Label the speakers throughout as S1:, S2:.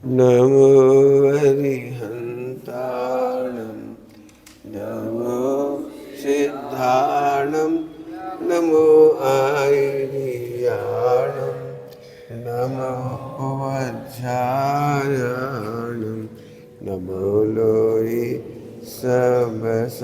S1: नमो अरिहन्ताणं नमो सिद्धाणं नमो आयर्याणं नमो वज्रायणं नमो लोई सबसागुण।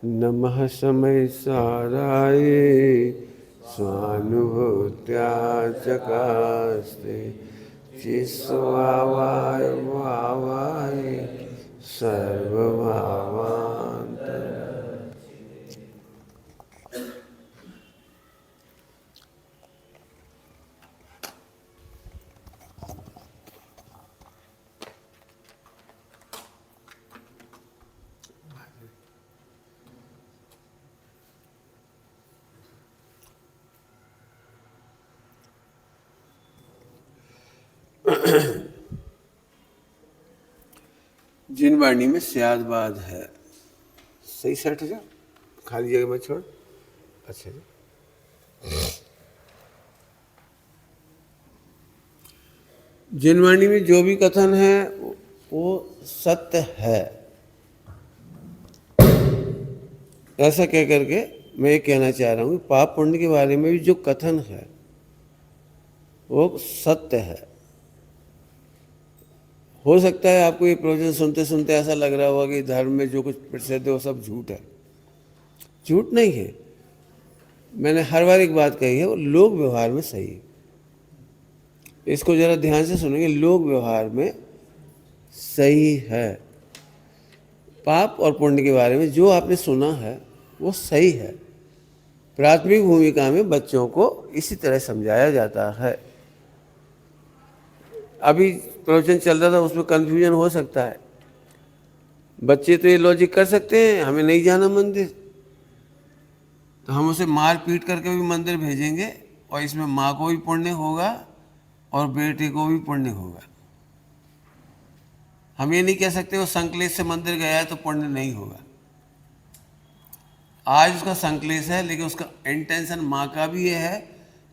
S1: नमः समय साराय स्वानुभूत्या चकास्ते चिस्वावाय भावाय सर्वभावान्तर। जिन वाणी में स्यादबाद है, सही सेट हो जाओ, खाली जगह में छोड़। अच्छा जी, जिन वाणी में जो भी कथन है वो सत्य है, ऐसा कह करके मैं ये कहना चाह रहा हूँ पाप पुण्य के बारे में भी जो कथन है वो सत्य है। हो सकता है आपको ये प्रवचन सुनते सुनते ऐसा लग रहा होगा कि धर्म में जो कुछ प्रसिद्ध है वो सब झूठ है। झूठ नहीं है, मैंने हर बार एक बात कही है, वो लोक व्यवहार में सही है। इसको जरा ध्यान से सुनेंगे, लोक व्यवहार में सही है। पाप और पुण्य के बारे में जो आपने सुना है वो सही है। प्राथमिक भूमिका में बच्चों को इसी तरह समझाया जाता है। अभी प्रवचन चल रहा था, उसमें कन्फ्यूजन हो सकता है। बच्चे तो ये लॉजिक कर सकते हैं हमें नहीं जाना मंदिर, तो हम उसे मार पीट करके भी मंदिर भेजेंगे और इसमें माँ को भी पुण्य होगा और बेटे को भी पुण्य होगा। हम ये नहीं कह सकते वो संकलेश से मंदिर गया है तो पुण्य नहीं होगा। आज उसका संकलेश है, लेकिन उसका इंटेंशन माँ का भी ये है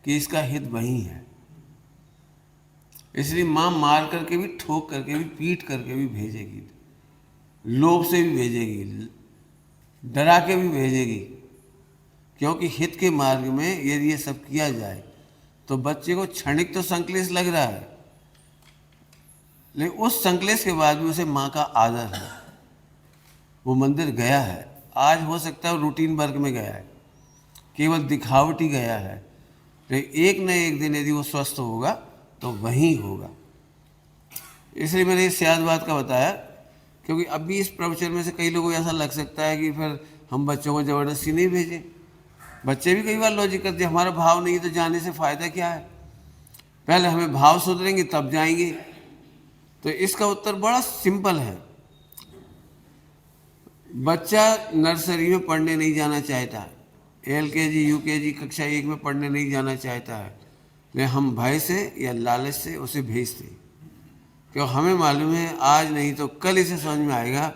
S1: कि इसका हित वही है। इसलिए माँ मार करके भी, ठोक करके भी, पीट करके भी भेजेगी, लोभ से भी भेजेगी, डरा के भी भेजेगी, क्योंकि हित के मार्ग में यदि ये सब किया जाए तो बच्चे को क्षणिक तो संकलेश लग रहा है, लेकिन उस संकलेश के बाद भी उसे माँ का आदर है। वो मंदिर गया है, आज हो सकता है रूटीन वर्क में गया है, केवल दिखावटी गया है, लेकिन एक न एक दिन यदि वो स्वस्थ होगा तो वहीं होगा। इसलिए मैंने इस याद बात का बताया, क्योंकि अभी इस प्रवचन में से कई लोगों को ऐसा लग सकता है कि फिर हम बच्चों को ज़बरदस्ती नहीं भेजें। बच्चे भी कई बार लॉजिक करते हैं, हमारा भाव नहीं तो जाने से फ़ायदा क्या है, पहले हमें भाव सुधरेंगे तब जाएंगे। तो इसका उत्तर बड़ा सिंपल है। बच्चा नर्सरी में पढ़ने नहीं जाना चाहता है, LKG UKG कक्षा 1 में पढ़ने नहीं जाना चाहता है, लेकिन हम भय से या लालच से उसे भेजते, क्यों हमें मालूम है आज नहीं तो कल इसे समझ में आएगा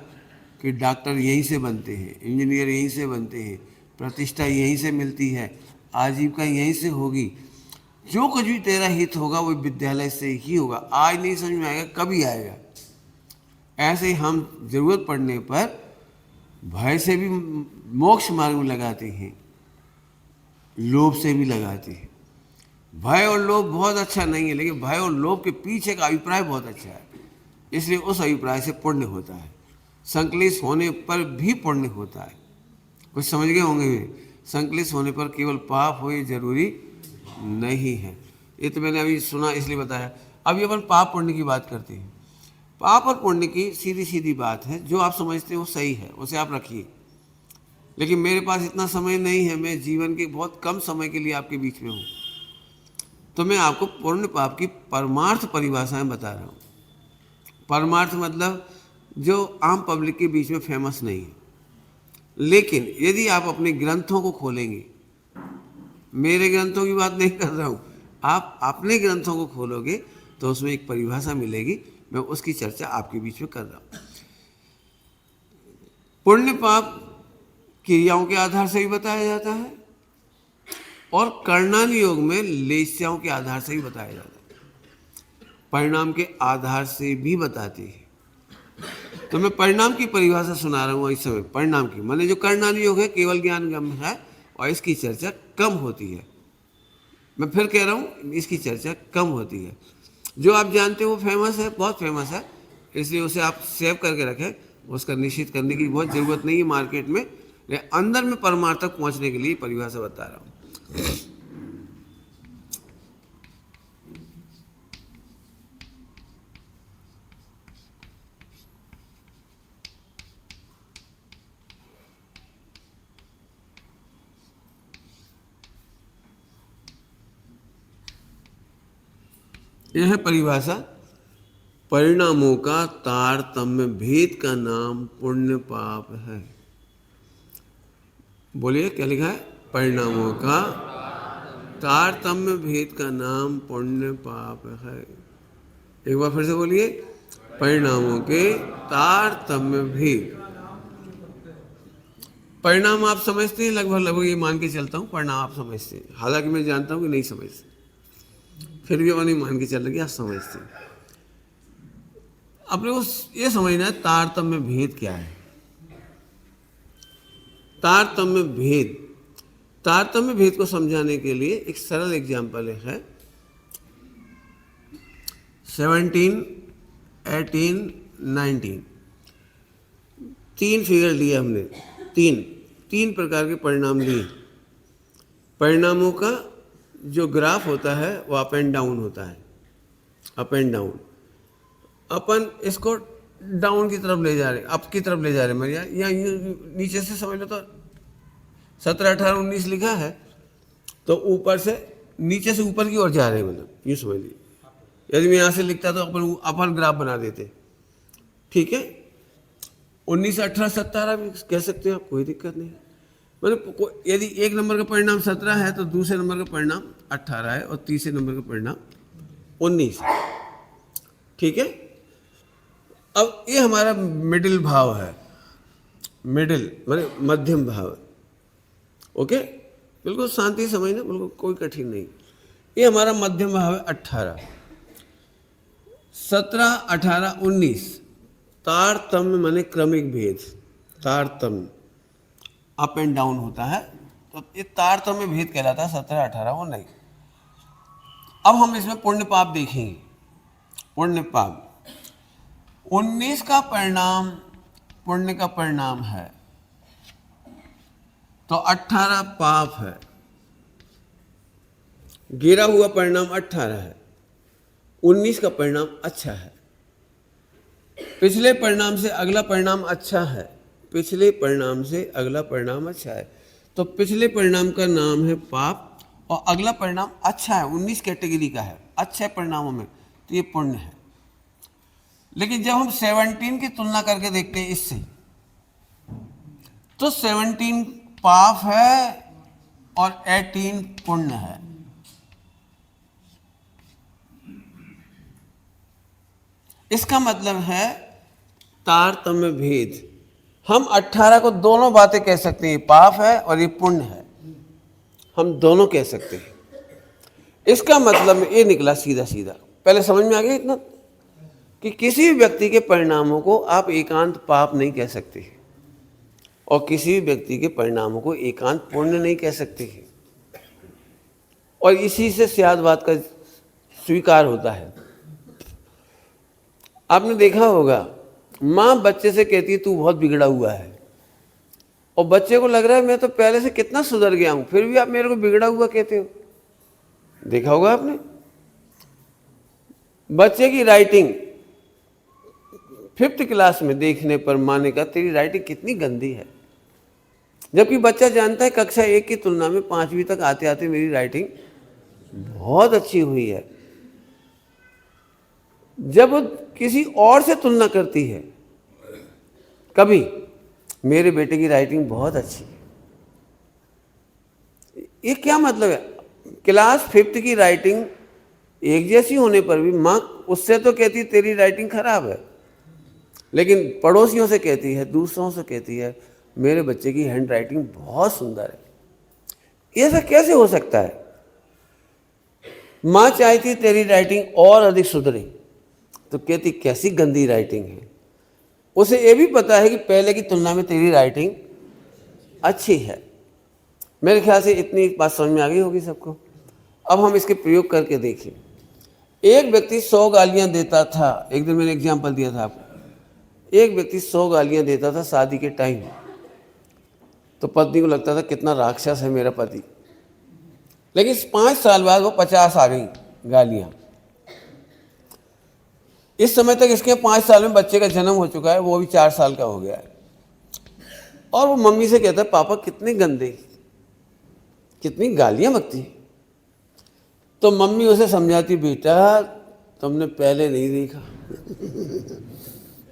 S1: कि डॉक्टर यहीं से बनते हैं, इंजीनियर यहीं से बनते हैं, प्रतिष्ठा यहीं से मिलती है, आजीविका यहीं से होगी, जो कुछ भी तेरा हित होगा वो विद्यालय से ही होगा। आज नहीं समझ में आएगा, कभी आएगा। ऐसे ही हम ज़रूरत पड़ने पर भय से भी मोक्ष मार्ग में लगाते हैं। लोभ से भी लगाती है। भय और लोभ बहुत अच्छा नहीं है, लेकिन भय और लोभ के पीछे का अभिप्राय बहुत अच्छा है, इसलिए उस अभिप्राय से पुण्य होता है। संकलित होने पर भी पुण्य होता है। कुछ समझ गए होंगे वे, संकलित होने पर केवल पाप हो ये जरूरी नहीं है। ये तो मैंने अभी सुना इसलिए बताया। अभी अपन पाप पुण्य की बात करते हैं। पाप और पुण्य की सीधी सीधी बात है, जो आप समझते हो वो सही है उसे आप रखिए, लेकिन मेरे पास इतना समय नहीं है, मैं जीवन के बहुत कम समय के लिए आपके बीच में हूँ, तो मैं आपको पुण्य पाप की परमार्थ परिभाषाएं बता रहा हूँ। परमार्थ मतलब जो आम पब्लिक के बीच में फेमस नहीं है, लेकिन यदि आप अपने ग्रंथों को खोलेंगे, मेरे ग्रंथों की बात नहीं कर रहा हूँ, आप अपने ग्रंथों को खोलोगे तो उसमें एक परिभाषा मिलेगी, मैं उसकी चर्चा आपके बीच में कर रहा हूँ। पुण्य पाप क्रियाओं के आधार से भी बताया जाता है और कर्णन योग में लेस्याओं के आधार से भी बताया जाता है, परिणाम के आधार से भी बताती है। तो मैं परिणाम की परिभाषा सुना रहा हूँ इस समय। परिणाम की माने जो कर्णन योग है केवल ज्ञान गम्य है और इसकी चर्चा कम होती है। मैं फिर कह रहा हूँ, इसकी चर्चा कम होती है। जो आप जानते हो वो फेमस है, बहुत फेमस है, इसलिए उसे आप सेव करके रखें, उसका निश्चित करने की बहुत ज़रूरत नहीं है मार्केट में। लेकिन अंदर में परमार्थ तक पहुँचने के लिए परिभाषा बता रहा हूँ। यह है परिभाषा। परिणामों का तारतम्य भेद का नाम पुण्य पाप है। बोलिए क्या लिखा है? परिणामों का तारतम्य भेद का नाम पुण्य पाप है। एक बार फिर से बोलिए, परिणामों के तारतम्य भेद। परिणाम आप समझते हैं, लगभग लगभग ये मान के चलता हूँ परिणाम आप समझते हैं, हालांकि मैं जानता हूँ कि नहीं समझते, फिर भी नहीं मान के चल रहे कि आप समझते हैं। अपने को ये समझना है तारतम्य भेद क्या है। तारतम्य भेद, तारतम्य भेद को समझाने के लिए एक सरल एग्जाम्पल है। 17, 18, 19 तीन फिगर लिए हमने, तीन प्रकार के परिणाम लिए। परिणामों का जो ग्राफ होता है वो अप एंड डाउन होता है, अप एंड डाउन। अपन इसको डाउन की तरफ ले जा रहे, अप की तरफ ले जा रहे हैं, या नीचे से समझ लो तो 17, 18, 19 लिखा है, तो ऊपर से नीचे से ऊपर की ओर जा रहे हैं, मतलब यूँ समझ लीजिए। यदि मैं यहाँ से लिखता तो अपन ग्राफ बना देते, ठीक है। 19, 18, 17 भी कह सकते हो, कोई दिक्कत नहीं। मतलब यदि एक नंबर का परिणाम 17 है तो दूसरे नंबर का परिणाम 18 है और तीसरे नंबर का परिणाम 19, ठीक है। अब ये हमारा मिडिल भाव है, मिडिल माने मध्यम भाव, ओके। बिल्कुल शांति समझना, बिल्कुल कोई कठिन नहीं। ये हमारा मध्यम भाव है 18, 17, 18, 19। तारतम्य माने क्रमिक भेद, तारतम्य अप एंड डाउन होता है, तो ये तारतम्य भेद कहलाता है 17, 18, 19। अब हम इसमें पुण्य पाप देखेंगे। पुण्य पाप 19 का परिणाम पुण्य का परिणाम है, तो 18 पाप है। गिरा हुआ परिणाम 18 है, 19 का परिणाम अच्छा है। पिछले परिणाम से अगला परिणाम अच्छा है, पिछले परिणाम से अगला परिणाम अच्छा है, तो पिछले परिणाम का नाम है पाप और अगला परिणाम अच्छा है, 19 कैटेगरी का है, अच्छे परिणामों में, तो ये पुण्य है। लेकिन जब हम 17 की तुलना करके देखते हैं इससे, तो 17 पाप है और 18 पुण्य है। इसका मतलब है तारतम्य भेद। हम 18 को दोनों बातें कह सकते हैं, पाप है और ये पुण्य है, हम दोनों कह सकते हैं। इसका मतलब ये निकला सीधा सीधा, पहले समझ में आ गया इतना, कि किसी भी व्यक्ति के परिणामों को आप एकांत पाप नहीं कह सकते और किसी भी व्यक्ति के परिणामों को एकांत पुण्य नहीं कह सकते हैं। और इसी से सियादवाद का स्वीकार होता है। आपने देखा होगा, माँ बच्चे से कहती है तू बहुत बिगड़ा हुआ है, और बच्चे को लग रहा है मैं तो पहले से कितना सुधर गया हूं, फिर भी आप मेरे को बिगड़ा हुआ कहते हो। देखा होगा आपने। बच्चे की राइटिंग 5th क्लास में देखने पर माँ ने कहा तेरी राइटिंग कितनी गंदी है, जबकि बच्चा जानता है कक्षा 1 की तुलना में 5वीं तक आते आते मेरी राइटिंग बहुत अच्छी हुई है। जब वो किसी और से तुलना करती है, कभी मेरे बेटे की राइटिंग बहुत अच्छी है, ये क्या मतलब है? क्लास 5th की राइटिंग एक जैसी होने पर भी माँ उससे तो कहती है तेरी राइटिंग खराब है, लेकिन पड़ोसियों से कहती है, दूसरों से कहती है मेरे बच्चे की हैंड राइटिंग बहुत सुंदर है। ऐसा कैसे हो सकता है? माँ चाहती तेरी राइटिंग और अधिक सुधरे, तो कहती कैसी गंदी राइटिंग है। उसे ये भी पता है कि पहले की तुलना में तेरी राइटिंग अच्छी है। मेरे ख्याल से इतनी बात समझ में आ गई होगी सबको। अब हम इसके प्रयोग करके देखें। एक व्यक्ति 100 गालियां देता था। एक दिन मैंने एग्जाम्पल दिया था आपको। एक व्यक्ति 100 गालियां देता था शादी के टाइम, तो पत्नी को लगता था कितना राक्षस है मेरा पति, लेकिन 5 साल बाद वो 50 आ गई गालियां। इस समय तक इसके 5 साल में बच्चे का जन्म हो चुका है, वो भी 4 साल का हो गया है, और वो मम्मी से कहता है पापा कितने गंदे, कितनी गालियां बकती। तो मम्मी उसे समझाती बेटा तुमने पहले नहीं देखा,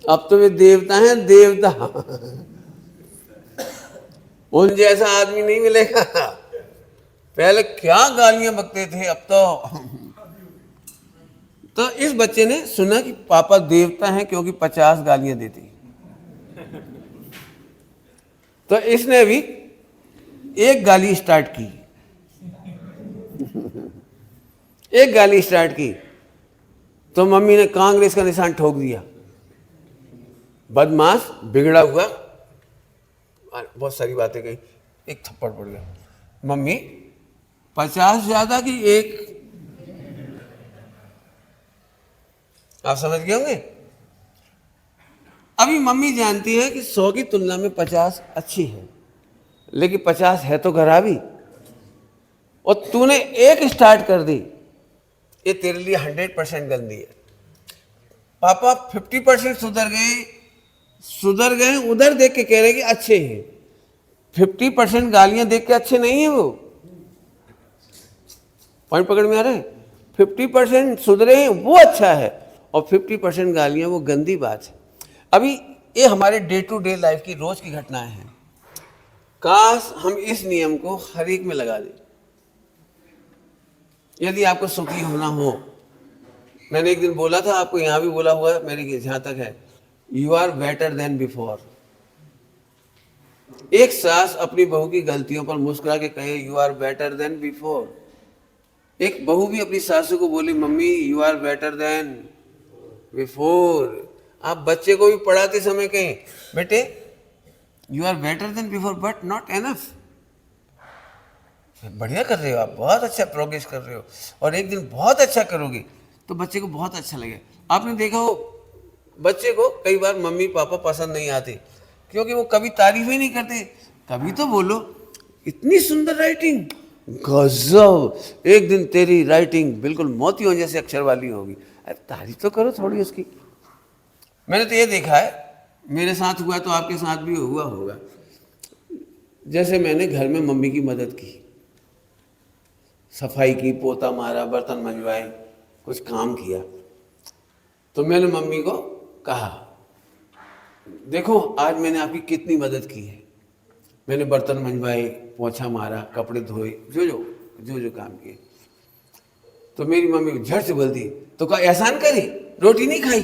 S1: अब तो वे देवता हैं, देवता, उन जैसा आदमी नहीं मिलेगा। पहले क्या गालियां बकते थे, अब तो इस बच्चे ने सुना कि पापा देवता हैं क्योंकि 50 गालियां देती। तो इसने भी एक गाली स्टार्ट की, एक गाली स्टार्ट की, तो मम्मी ने कांग्रेस का निशान ठोक दिया। बदमाश, बिगड़ा हुआ, बहुत सारी बातें कही, एक थप्पड़ पड़ गया। मम्मी 50 ज्यादा कि एक, आप समझ गए होंगे। अभी मम्मी जानती है कि 100 की तुलना में 50 अच्छी है, लेकिन 50 है तो खराबी, और तूने एक स्टार्ट कर दी, ये तेरे लिए 100% गंदी है। पापा 50% सुधर गए उधर देख के कह रहे कि अच्छे हैं, 50% गालियां देख के अच्छे नहीं है वो। पॉइंट पकड़ में आ रहा है? 50% सुधरे हैं वो अच्छा है, और 50% गालियां वो गंदी बात है। अभी ये हमारे डे टू डे लाइफ की रोज की घटनाएं हैं। काश हम इस नियम को हर एक में लगा दें। यदि आपको सुखी होना हो, मैंने एक दिन बोला था आपको, यहां भी बोला हुआ मेरे जहां तक है, you are better than before. एक सास अपनी बहू की गलतियों पर मुस्कुरा के कहे you are better than before. एक बहू भी अपनी सासू को बोली mummy you are better than before. आप बच्चे को भी पढ़ाते समय कहें बेटे you are better than before but not enough. बढ़िया कर रहे हो आप, बहुत अच्छा प्रोग्रेस कर रहे हो, और एक दिन बहुत अच्छा करोगे तो बच्चे को बहुत अच्छा लगेगा। आपने देखा हो बच्चे को कई बार मम्मी पापा पसंद नहीं आते, क्योंकि वो कभी तारीफ ही नहीं करते। कभी तो बोलो इतनी सुंदर राइटिंग, गजब, एक दिन तेरी राइटिंग बिल्कुल मोतियों जैसे अक्षर वाली होगी। अरे तारीफ तो करो थोड़ी उसकी। मैंने तो ये देखा है, मेरे साथ हुआ तो आपके साथ भी हुआ होगा। जैसे मैंने घर में मम्मी की मदद की, सफाई की, पोता मारा, बर्तन मंजवाए, कुछ काम किया, तो मैंने मम्मी को कहा देखो आज मैंने आपकी कितनी मदद की है। मैंने बर्तन मंजवाए, पोछा मारा, कपड़े धोए, जो काम किए। तो मेरी मम्मी झट से बोल दी तो कहा एहसान करी, रोटी नहीं खाई।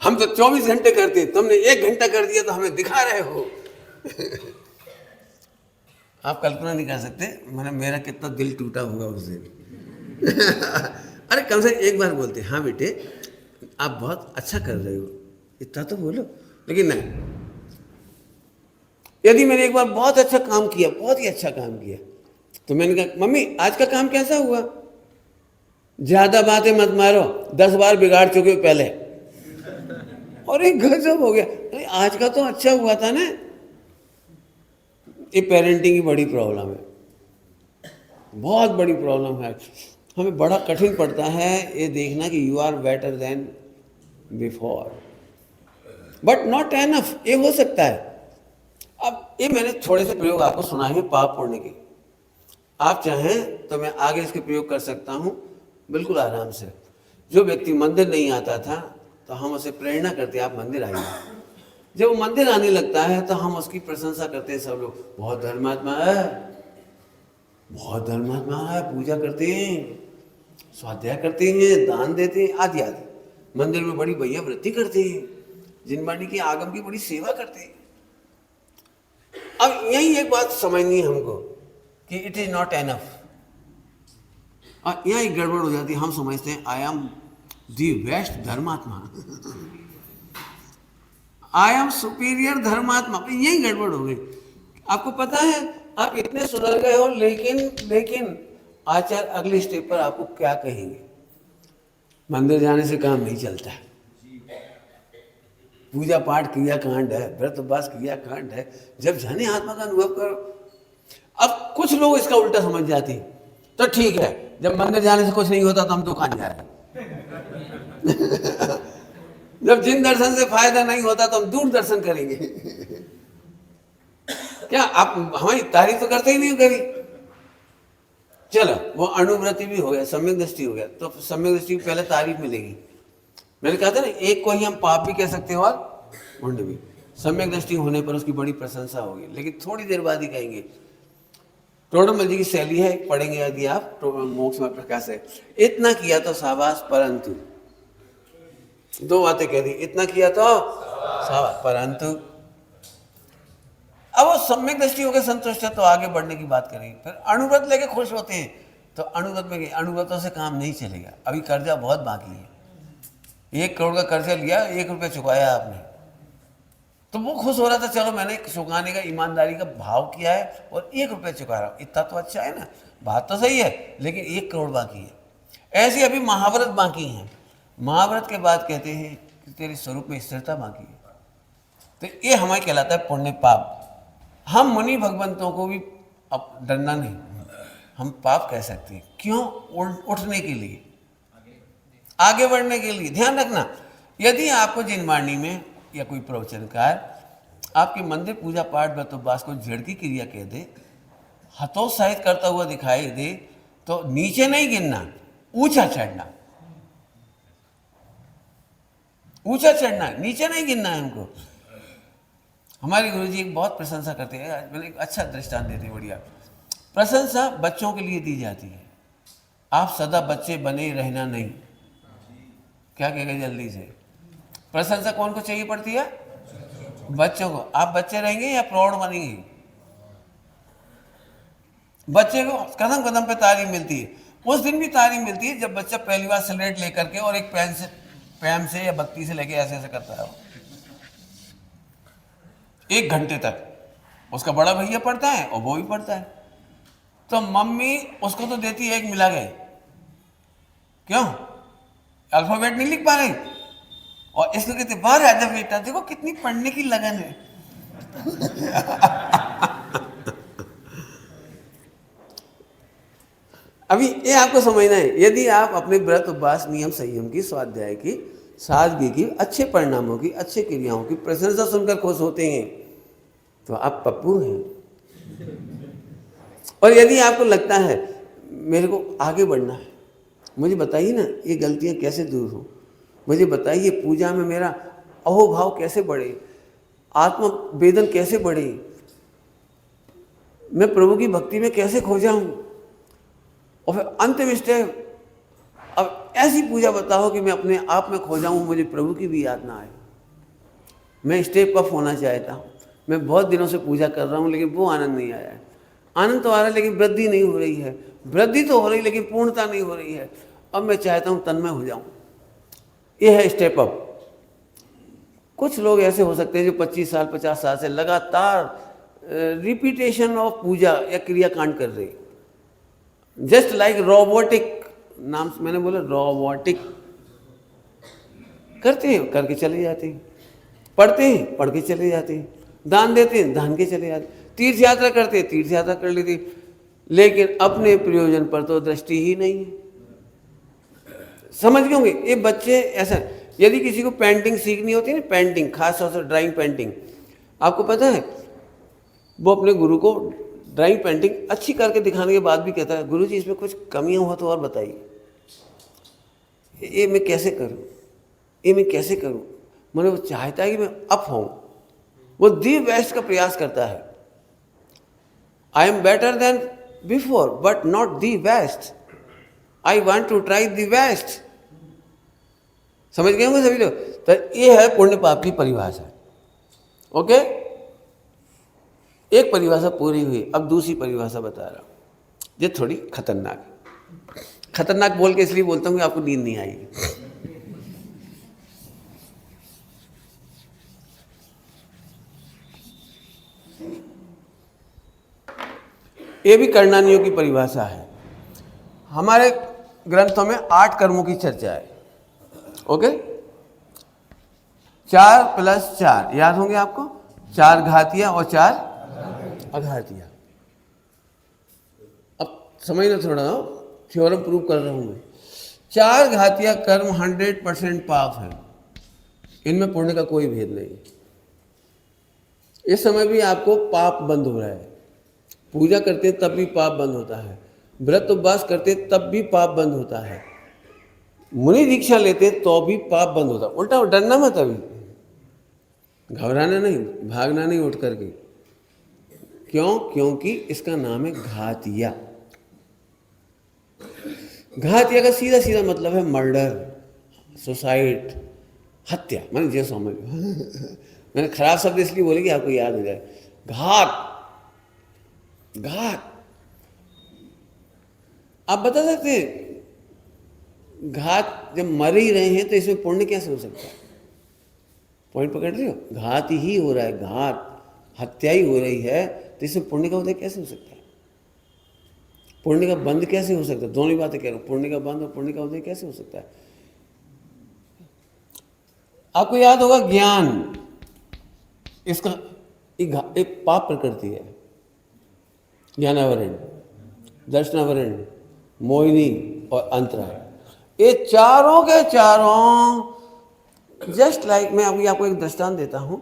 S1: हम तो 24 घंटे करते, तुमने 1 घंटा कर दिया तो हमें दिखा रहे हो। आप कल्पना नहीं कर सकते मैंने मेरा कितना दिल टूटा होगा उस दिन। अरे कम से एक बार बोलते हाँ बेटे आप बहुत अच्छा कर रहे हो, इतना तो बोलो। लेकिन नहीं, यदि मैंने एक बार बहुत अच्छा काम किया, बहुत ही अच्छा काम किया, तो मैंने कहा मम्मी आज का काम कैसा हुआ? ज्यादा बातें मत मारो, 10 बार बिगाड़ चुके हो पहले। और एक गजब हो गया, अरे आज का तो अच्छा हुआ था ना। ये पेरेंटिंग की बड़ी प्रॉब्लम है, बहुत बड़ी प्रॉब्लम है। हमें बड़ा कठिन पड़ता है ये देखना कि you are better than before, but not enough. ये हो सकता है। अब ये मैंने थोड़े से प्रयोग आपको सुनाए हैं पाप पुण्य के। आप चाहें तो मैं आगे इसके प्रयोग कर सकता हूँ बिल्कुल आराम से। जो व्यक्ति मंदिर नहीं आता था तो हम उसे प्रेरणा करते आप मंदिर आइए। जब वो मंदिर आने लगता है तो हम उसकी प्रशंसा करते हैं। सब लोग बहुत धर्मात्मा है, बहुत धर्मात्मा है, पूजा करते हैं, स्वाध्याय करते हैं, दान देते हैं, आदि आदि। मंदिर में बड़ी भैया वृत्ति करते हैं, जिनवाणी की आगम की बड़ी सेवा करते हैं। अब यही एक बात समझनी है हमको कि इट इज नॉट एनफ। और यहाँ एक गड़बड़ हो जाती है, हम समझते हैं आई एम दी बेस्ट धर्मात्मा, आई एम सुपीरियर धर्मात्मा। यही गड़बड़ हो गई। आपको पता है आप इतने सुधर गए हो, लेकिन आचार्य अगले स्टेप पर आपको क्या कहेंगे? मंदिर जाने से काम नहीं चलता है, पूजा पाठ क्रिया कांड है, व्रत उपवास क्रिया कांड है, जब जाने आत्मा का अनुभव करो। अब कुछ लोग इसका उल्टा समझ जाते हैं, तो ठीक है जब मंदिर जाने से कुछ नहीं होता तो हम दुकान जा रहे हैं जब जिन दर्शन से फायदा नहीं होता तो हम दूर दर्शन करेंगे क्या आप हमारी तारीफ तो करते ही नहीं हो कभी? चलो वो अणुव्रति भी हो गया, सम्यक दृष्टि हो गया, तो सम्यक दृष्टि पहले तारीफ मिलेगी। मैंने कहा था ना एक को ही हम पाप भी कह सकते हो और पुण्य भी। सम्यक दृष्टि होने पर उसकी बड़ी प्रशंसा होगी, लेकिन थोड़ी देर बाद ही कहेंगे। टोडरमल जी की शैली है, पढ़ेंगे यदि आप मोक्ष में प्रकाश है। इतना किया तो शाबाश, परंतु दो बातें कह दी, इतना किया तो शाबाश, परंतु अब वो सम्यक दृष्टि हो गए संतुष्ट है तो आगे बढ़ने की बात करेंगे। फिर अणुव्रत लेके खुश होते हैं तो अणुव्रत में अणुव्रतों से काम नहीं चलेगा। अभी कर्जा बहुत बाकी है, 1 करोड़ का कर्जा लिया, 1 रुपया चुकाया आपने, तो वो खुश हो रहा था चलो मैंने चुकाने का ईमानदारी का भाव किया है और 1 रुपया चुका रहा हूँ, इतना तो अच्छा है ना, बात तो सही है, लेकिन 1 करोड़ बाकी है। ऐसे अभी महाव्रत बाकी हैं। महाव्रत के बाद कहते हैं कि तेरे स्वरूप में स्थिरता बाकी है। तो ये हमारे कहलाता है पुण्य पाप। हम मुनि भगवंतों को भी अब डरना नहीं, हम पाप कह सकते हैं। क्यों? उठने के लिए, आगे बढ़ने के लिए। ध्यान रखना, यदि आपको जिनवाणी में या कोई प्रवचनकार आपके मंदिर पूजा पाठ व्रत उपवास को जड़ की क्रिया कह दे, हतोत्साहित करता हुआ दिखाई दे, तो नीचे नहीं गिरना, ऊंचा चढ़ना, ऊंचा चढ़ना, नीचे नहीं गिरना है हमको। हमारे गुरुजी एक बहुत प्रशंसा करते हैं, मैंने एक अच्छा दृष्टांत देते हैं, बढ़िया। प्रशंसा बच्चों के लिए दी जाती है, आप सदा बच्चे बने रहना नहीं। क्या कहेगा जल्दी से? प्रशंसा कौन को चाहिए पड़ती है? बच्चों को। आप बच्चे रहेंगे या प्रौढ़ बनेंगे? बच्चे को कदम कदम पे तालीम मिलती है। उस दिन भी तालीम मिलती है जब बच्चा पहली बार स्लेट लेकर के और एक पेन से या बत्ती से लेके ऐसे ऐसे करता है, 1 घंटे तक उसका बड़ा भैया पढ़ता है और वो भी पढ़ता है। तो मम्मी उसको तो देती है 1 मिला गए, क्यों? अल्फाबेट नहीं लिख पा रहे, और इसको कहते बाहर आ जा बेटा, देखो कितनी पढ़ने की लगन है अभी ये आपको समझना है। यदि आप अपने व्रत उपवास नियम संयम की, स्वाध्याय की, सादगी की, अच्छे परिणामों की, अच्छे क्रियाओं की प्रशंसा सुनकर खुश होते हैं तो आप पप्पू हैं। और यदि आपको लगता है मेरे को आगे बढ़ना है, मुझे बताइए ना ये गलतियां कैसे दूर हो, मुझे बताइए पूजा में मेरा अहोभाव कैसे बढ़े, आत्म वेदन कैसे बढ़े, मैं प्रभु की भक्ति में कैसे खो जाऊं, और फिर अंतिम स्टेप अब ऐसी पूजा बताओ कि मैं अपने आप में खो जाऊं, मुझे प्रभु की भी याद ना आए। मैं स्टेप पर होना चाहता हूँ। मैं बहुत दिनों से पूजा कर रहा हूँ लेकिन वो आनंद नहीं आया है। आनंद तो आ रहा है लेकिन वृद्धि नहीं हो रही है, वृद्धि तो हो रही लेकिन पूर्णता नहीं हो रही है। अब मैं चाहता हूँ तन्मय हो जाऊँ। ये है स्टेप अप। कुछ लोग ऐसे हो सकते हैं जो 25 साल 50 साल से लगातार रिपीटेशन ऑफ पूजा या क्रियाकांड कर रही, जस्ट लाइक रोबोटिक, नाम से मैंने बोला रोबोटिक, करते हैं करके चले जाते हैं, पढ़ते हैं पढ़ के चले जाते हैं, दान देते हैं दान के चले जाते हैं, तीर्थ यात्रा करते हैं तीर्थ यात्रा कर लेते हैं, लेकिन अपने प्रयोजन पर तो दृष्टि ही नहीं है। समझ गए होंगे ये बच्चे ऐसा। यदि किसी को पेंटिंग सीखनी होती है ना, पेंटिंग खास तौर से ड्राइंग पेंटिंग, आपको पता है वो अपने गुरु को ड्राइंग पेंटिंग अच्छी करके दिखाने के बाद भी कहता है, गुरु जी इसमें कुछ कमियां हुआ तो और बताइए, ये मैं कैसे करूं, ये मैं कैसे करूं। मैंने वो चाहता है कि मैं अप होऊं, वो दी बेस्ट का प्रयास करता है। I am better than before but not the best, I want to try the best. समझ गए होंगे सभी लोग। तो ये है पुण्य पाप की परिभाषा। ओके, एक परिभाषा पूरी हुई, अब दूसरी परिभाषा बता रहा हूं, ये थोड़ी खतरनाक है। खतरनाक बोल के इसलिए बोलता हूं कि आपको नींद नहीं आएगी। ये भी कर्णानियों की परिभाषा है। हमारे ग्रंथों में 8 कर्मों की चर्चा है। ओके, 4 + 4 याद होंगे आपको, 4 घातिया और 4 अघातिया। अब समझना थोड़ा, थ्योरम प्रूव कर रहा हूं मैं। 4 घातिया कर्म 100% पाप है, इनमें पुण्य का कोई भेद नहीं। इस समय भी आपको पाप बंद हो रहा है, पूजा करते तब भी पाप बंद होता है, व्रत उपवास करते तब भी पाप बंद होता है, मुनि दीक्षा लेते तो भी पाप बंद होता है। उल्टा डरना मत, अभी घबराना नहीं, भागना नहीं उठ करके। क्यों? क्योंकि इसका नाम है घातिया। घातिया का सीधा सीधा मतलब है मर्डर, सुसाइड, हत्या। मैंने जो समझ मैंने खराब शब्द इसलिए बोले कि आपको याद हो जाए। घात, घात। आप बता सकते हैं घात जब मर ही रहे हैं तो इसमें पुण्य कैसे हो सकता है? पॉइंट पकड़ रहे हो? घात ही हो रहा है, घात, हत्या ही हो रही है, तो इसमें पुण्य का उदय कैसे हो सकता है? पुण्य का बंद कैसे हो सकता है? दोनों ही बातें कह रहा हूं, पुण्य का बंद और पुण्य का उदय कैसे हो सकता है? आपको याद होगा ज्ञान, इसका एक पाप प्रकृति है। ज्ञानावरण, दर्शनावरण, मोहिनी और अंतरा, ये चारों के चारों जस्ट लाइक, मैं अभी आपको एक दृष्टांत देता हूं,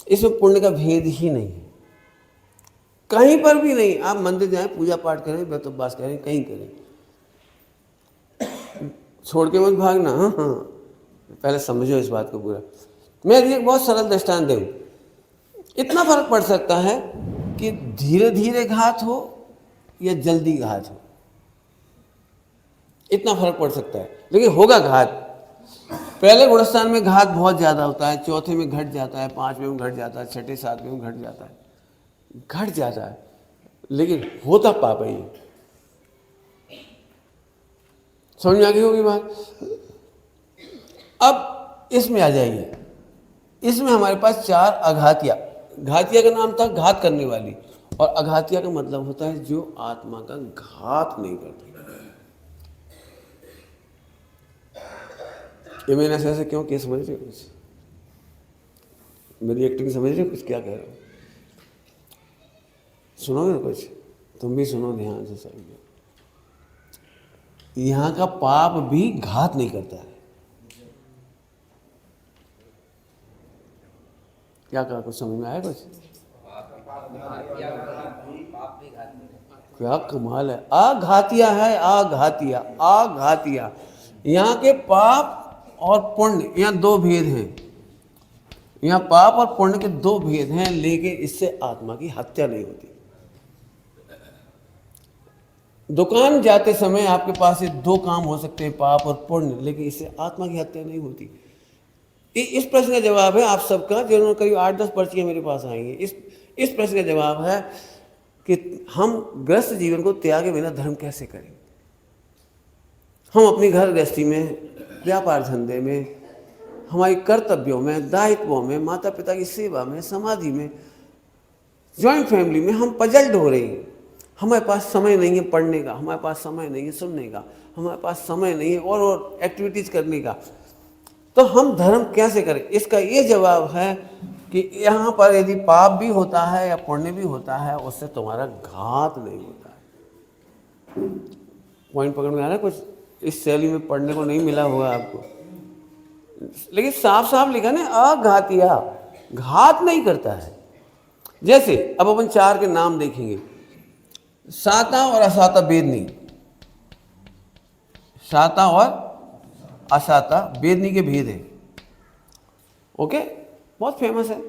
S1: इसमें पुण्य का भेद ही नहीं है, कहीं पर भी नहीं। आप मंदिर जाएं, पूजा पाठ करें, व्रत उपवास करें, कहीं करें, छोड़ के मत भागना। हाँ हाँ, पहले समझो इस बात को पूरा। मैं एक बहुत सरल दृष्टांत दूं, इतना फर्क पड़ सकता है कि धीरे धीरे घात हो या जल्दी घात हो, इतना फर्क पड़ सकता है, लेकिन होगा घात। पहले गुणस्थान में घात बहुत ज़्यादा होता है, चौथे में घट जाता है, 5वें में घट जाता है, 6ठे 7वें में घट जाता है, घट जाता है, लेकिन होता पाप है ये। समझ में आ गई होगी बात? अब इसमें आ जाइए, इसमें हमारे पास 4 अघातिया। घातिया का नाम था घात करने वाली, और अघातिया का मतलब होता है जो आत्मा का घात नहीं करता। ये मैंने ऐसे क्यों किया, समझ रहे हो? कुछ मेरी एक्टिंग समझ रहे हो कुछ क्या कह रहा हूँ? सुनोगे ना कुछ? तुम भी सुनो ध्यान से सही। यहाँ का पाप भी घात नहीं करता है। क्या कहा, कुछ समझ में आया कुछ? क्या कमाल है, आघातिया है, आघातिया, आघातिया। यहाँ के पाप और पुण्य, यहाँ 2 भेद हैं, यहाँ पाप और पुण्य के 2 भेद हैं, लेकिन इससे आत्मा की हत्या नहीं होती। दुकान जाते समय आपके पास ये 2 काम हो सकते हैं, पाप और पुण्य, लेकिन इससे आत्मा की हत्या नहीं होती। इस प्रश्न का जवाब है आप सबका, जिन्होंने करीब 8-10 पर्चियाँ मेरे पास आएंगी। इस प्रश्न का जवाब है कि हम ग्रस्त जीवन को त्यागे बिना धर्म कैसे करें। हम अपनी घर गृहस्थी में, व्यापार धंधे में, हमारे कर्तव्यों में, दायित्वों में, माता पिता की सेवा में, समाधि में जॉइंट फैमिली में हम पजल्ड हो रहे हैं, हमारे पास समय नहीं है पढ़ने का, हमारे पास समय नहीं है सुनने का, हमारे पास समय नहीं है और एक्टिविटीज़ करने का, तो हम धर्म कैसे करें? इसका ये जवाब है कि यहाँ पर यदि पाप भी होता है या पुण्य भी होता है, उससे तुम्हारा घात नहीं होता है। पॉइंट पकड़ में आ रहा है? कुछ इस शैली में पढ़ने को नहीं मिला होगा आपको, लेकिन साफ साफ लिखा ना, अघातिया, घात नहीं करता है। जैसे अब अपन चार के नाम देखेंगे, साता और असाता बेदनी, साता और असाता बेदनी के भेद है। ओके, बहुत फेमस है।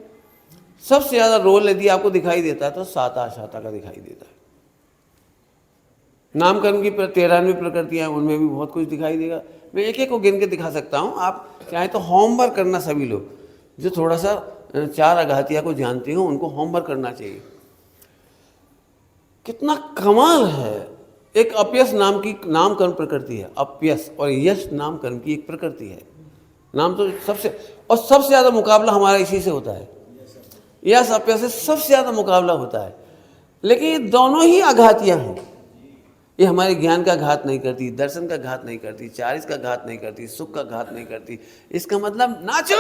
S1: सबसे ज्यादा रोल यदि आपको दिखाई देता है तो साता असाता का दिखाई देता है। नामकरण की 93 प्रकृतियां, उनमें भी बहुत कुछ दिखाई देगा। मैं एक एक को गिन के दिखा सकता हूं, आप चाहे तो होमवर्क करना। सभी लोग जो थोड़ा सा चार अघातिया को जानते हो उनको होमवर्क करना चाहिए। कितना कमाल है। एक अपयस नाम की नामकरण प्रकृति है, अपयस, और यश नामकरण की एक प्रकृति है। नाम तो सबसे ज्यादा मुकाबला हमारा इसी से होता है। यश अपयस से सबसे ज्यादा मुकाबला होता है, लेकिन ये दोनों ही अघातियां हैं। ये हमारे ज्ञान का घात नहीं करती, दर्शन का घात नहीं करती, चारिस का घात नहीं करती, सुख का घात नहीं करती। इसका मतलब नाचो।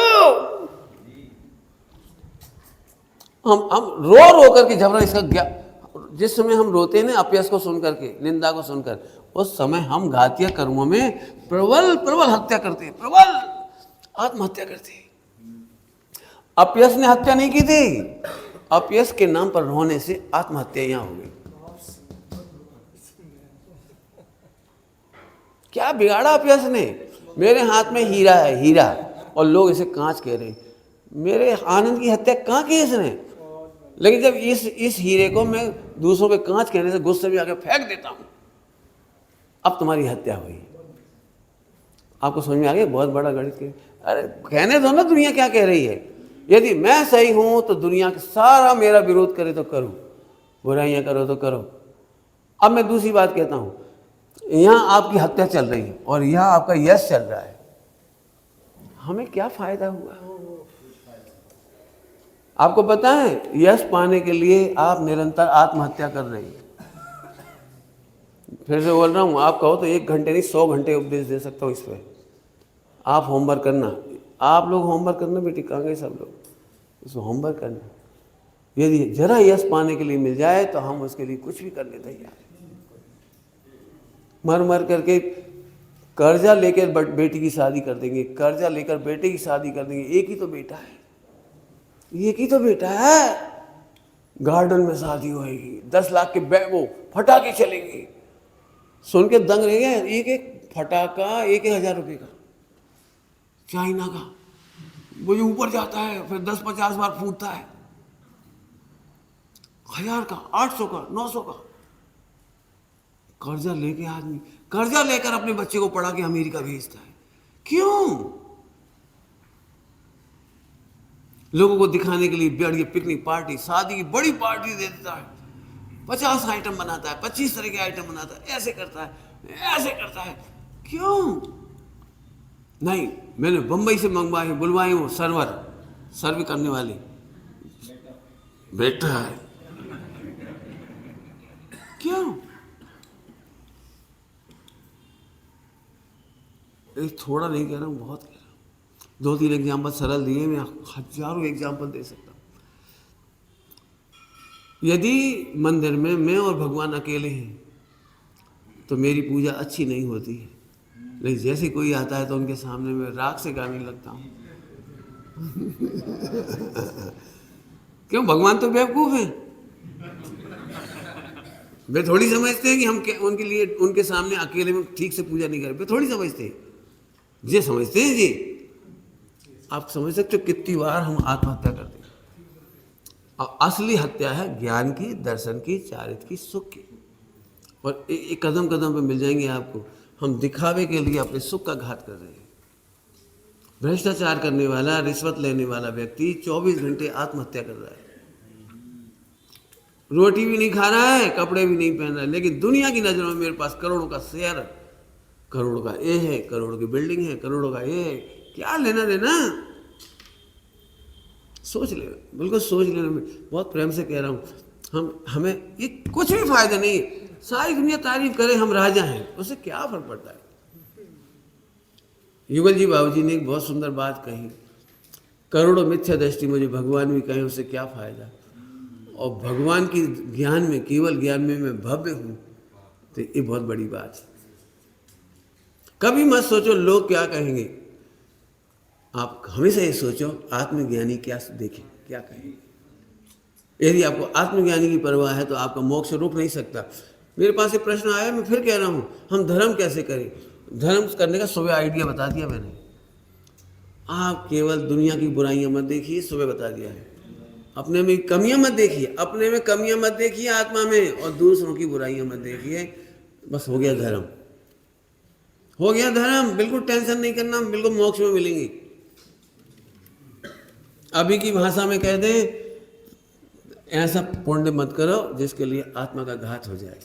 S1: हम रो रो करके झगड़ा, इसका जिस समय हम रोते हैं ना अपयस को सुन करके, निंदा को सुनकर, उस समय हम घातीय कर्मों में प्रबल हत्या करते हैं, प्रबल आत्महत्या करते हैं। अपयस ने हत्या नहीं की थी, अपयस के नाम पर रोने से आत्महत्या यहां हो गई। क्या बिगाड़ा अपयस ने? मेरे हाथ में हीरा है, हीरा, और लोग इसे कांच कह रहे हैं। मेरे आनंद की हत्या कहाँ की इसने? लेकिन जब इस हीरे को मैं दूसरों पे कांच कहने से गुस्से में आके फेंक देता हूं, अब तुम्हारी हत्या हुई। आपको समझ में आ गया? बहुत बड़ा गणित के। अरे कहने दो ना दुनिया क्या कह रही है। यदि मैं सही हूं तो दुनिया के सारा मेरा विरोध करे तो करो, बुराइयां करो तो करो। अब मैं दूसरी बात कहता हूं, यहां आपकी हत्या चल रही है और यहां आपका यश चल रहा है, हमें क्या फायदा हुआ? आपको पता है यश पाने के लिए आप निरंतर आत्महत्या कर रहे हैं। फिर से बोल रहा हूँ, आप कहो तो 1 घंटे नहीं 100 घंटे उपदेश दे सकता हूँ इस पर। आप होमवर्क करना, आप लोग होमवर्क करना बेटी, कहाँ गए सब लोग? इसको होमवर्क करना। यदि जरा यश पाने के लिए मिल जाए तो हम उसके लिए कुछ भी करने तैयार। मर मर करके कर्जा लेकर बेटी की शादी कर देंगे, कर्जा लेकर बेटे की शादी कर देंगे। एक ही तो बेटा है, एक ही तो बेटा है। गार्डन में शादी होएगी, 10 लाख के वो फटाके चलेंगे, सुन के दंग रह गए। एक एक फटाका 1,000 रुपये का, चाइना का, वो जो ऊपर जाता है फिर 10-50 बार फूटता है। 1000 का, 800 का, 900 का। कर्जा लेके आदमी, कर्जा लेकर अपने बच्चे को पढ़ा के अमेरिका भेजता है। क्यों? लोगों को दिखाने के लिए बड़ी पिकनिक पार्टी, शादी की बड़ी पार्टी दे देता है, 50 आइटम बनाता है, 25 तरह के आइटम बनाता है, ऐसे करता है, ऐसे करता है। क्यों? नहीं, मैंने बंबई से मंगवाए, बुलवाए वो सर्व करने वाले बेटा है। क्यों? थोड़ा नहीं कह रहा हूँ, बहुत कह रहा हूँ। 2-3 एग्जाम्पल सरल दिए, मैं हजारों एग्जाम्पल दे सकता हूँ। यदि मंदिर में मैं और भगवान अकेले हैं तो मेरी पूजा अच्छी नहीं होती है, लेकिन जैसे कोई आता है तो उनके सामने मैं राग से गाने लगता हूँ। क्यों? भगवान तो बेवकूफ हैं। वे थोड़ी समझते हैं कि हम उनके लिए उनके सामने अकेले में ठीक से पूजा नहीं करें। वे थोड़ी समझते हैं, ये समझते हैं जी। आप समझ सकते हो कितनी बार हम आत्महत्या करते हैं। और असली हत्या है ज्ञान की, दर्शन की, चारित्र की, सुख की। और एक कदम कदम पे मिल जाएंगे आपको। हम दिखावे के लिए अपने सुख का घात कर रहे हैं। भ्रष्टाचार करने वाला, रिश्वत लेने वाला व्यक्ति 24 घंटे आत्महत्या कर रहा है। रोटी भी नहीं खा रहा है, कपड़े भी नहीं पहन रहा है, लेकिन दुनिया की नजरों में मेरे पास करोड़ों का शेयर, करोड़ों का ये है, करोड़ों की बिल्डिंग है, करोड़ों का ये है। क्या लेना देना? सोच लेना, बिल्कुल सोच लेना। मैं बहुत प्रेम से कह रहा हूँ, हमें ये कुछ भी फायदा नहीं है। सारी दुनिया तारीफ करे हम राजा हैं, उससे क्या फर्क पड़ता है। युगल जी बाबूजी ने एक बहुत सुंदर बात कही, करोड़ों मिथ्या दृष्टि मुझे भगवान भी कहें, उससे क्या फायदा। और भगवान की ज्ञान में, केवल ज्ञान में मैं भव्य हूँ, तो ये बहुत बड़ी बात है। कभी मत सोचो लोग क्या कहेंगे, आप हमेशा ये सोचो आत्मज्ञानी क्या देखें, क्या कहेंगे। यदि आपको आत्मज्ञानी की परवाह है तो आपका मोक्ष रुक नहीं सकता। मेरे पास एक प्रश्न आया, मैं फिर कह रहा हूँ, हम धर्म कैसे करें। धर्म करने का सुबह आइडिया बता दिया मैंने। आप केवल दुनिया की बुराइयां मत देखिए, सुबह बता दिया है। अपने में कमियां मत देखिए, अपने में कमियां मत देखिए आत्मा में, और दूसरों की बुराइयां मत देखिए। बस हो गया धर्म, हो गया धर्म। बिल्कुल टेंशन नहीं करना, बिल्कुल मोक्ष में मिलेंगे। अभी की भाषा में कह दें, ऐसा पुण्य मत करो जिसके लिए आत्मा का घात हो जाए।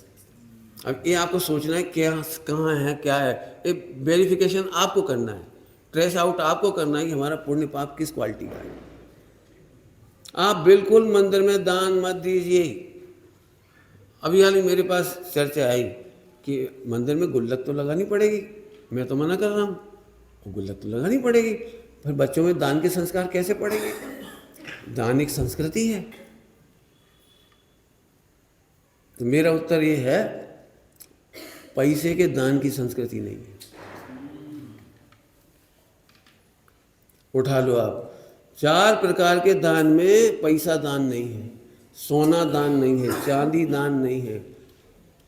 S1: अब ये आपको सोचना है क्या, कहाँ है, क्या है। ये वेरिफिकेशन आपको करना है, ट्रेस आउट आपको करना है कि हमारा पुण्य पाप किस क्वालिटी का है। आप बिल्कुल मंदिर में दान मत दीजिए। अभी हाल ही मेरे पास चर्चा आई कि मंदिर में गुल्लक तो लगानी पड़ेगी। मैं तो मना कर रहा हूँ, गुल्लक तो लगानी पड़ेगी। फिर बच्चों में दान के संस्कार कैसे पड़ेंगे। दान एक संस्कृति है। तो मेरा उत्तर ये है, पैसे के दान की संस्कृति नहीं है। उठा लो आप, 4 प्रकार के दान में पैसा दान नहीं है, सोना दान नहीं है, चांदी दान नहीं है।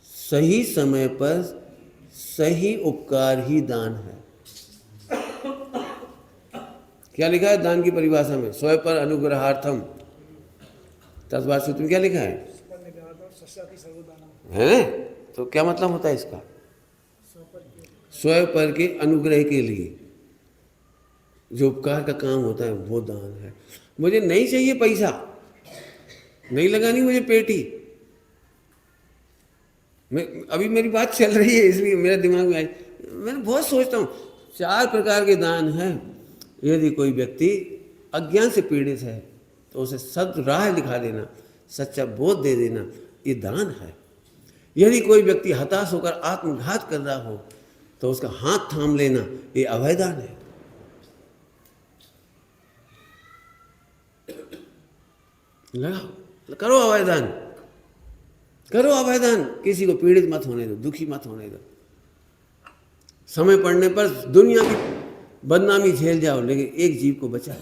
S1: सही समय पर सही उपकार ही दान है। क्या लिखा है दान की परिभाषा में, स्वयं पर अनुग्रहार्थम, तस्वार सूत्र में क्या लिखा है? तो क्या मतलब होता है इसका? स्वयं पर के अनुग्रह के लिए जो उपकार का काम होता है वो दान है। मुझे नहीं चाहिए पैसा, नहीं लगानी मुझे पेटी। मैं अभी मेरी बात चल रही है इसलिए मेरे दिमाग में आई। मैं बहुत सोचता हूँ 4 प्रकार के दान हैं। यदि कोई व्यक्ति अज्ञान से पीड़ित है तो उसे सत्य राह दिखा देना, सच्चा बोध दे देना, ये दान है। यदि कोई व्यक्ति हताश होकर आत्मघात कर रहा हो तो उसका हाथ थाम लेना, ये अभय दान है। लगाओ, करो अभयदान, करो अभयदान। किसी को पीड़ित मत होने दो, दुखी मत होने दो। समय पड़ने पर दुनिया की बदनामी झेल जाओ, लेकिन एक जीव को बचाओ।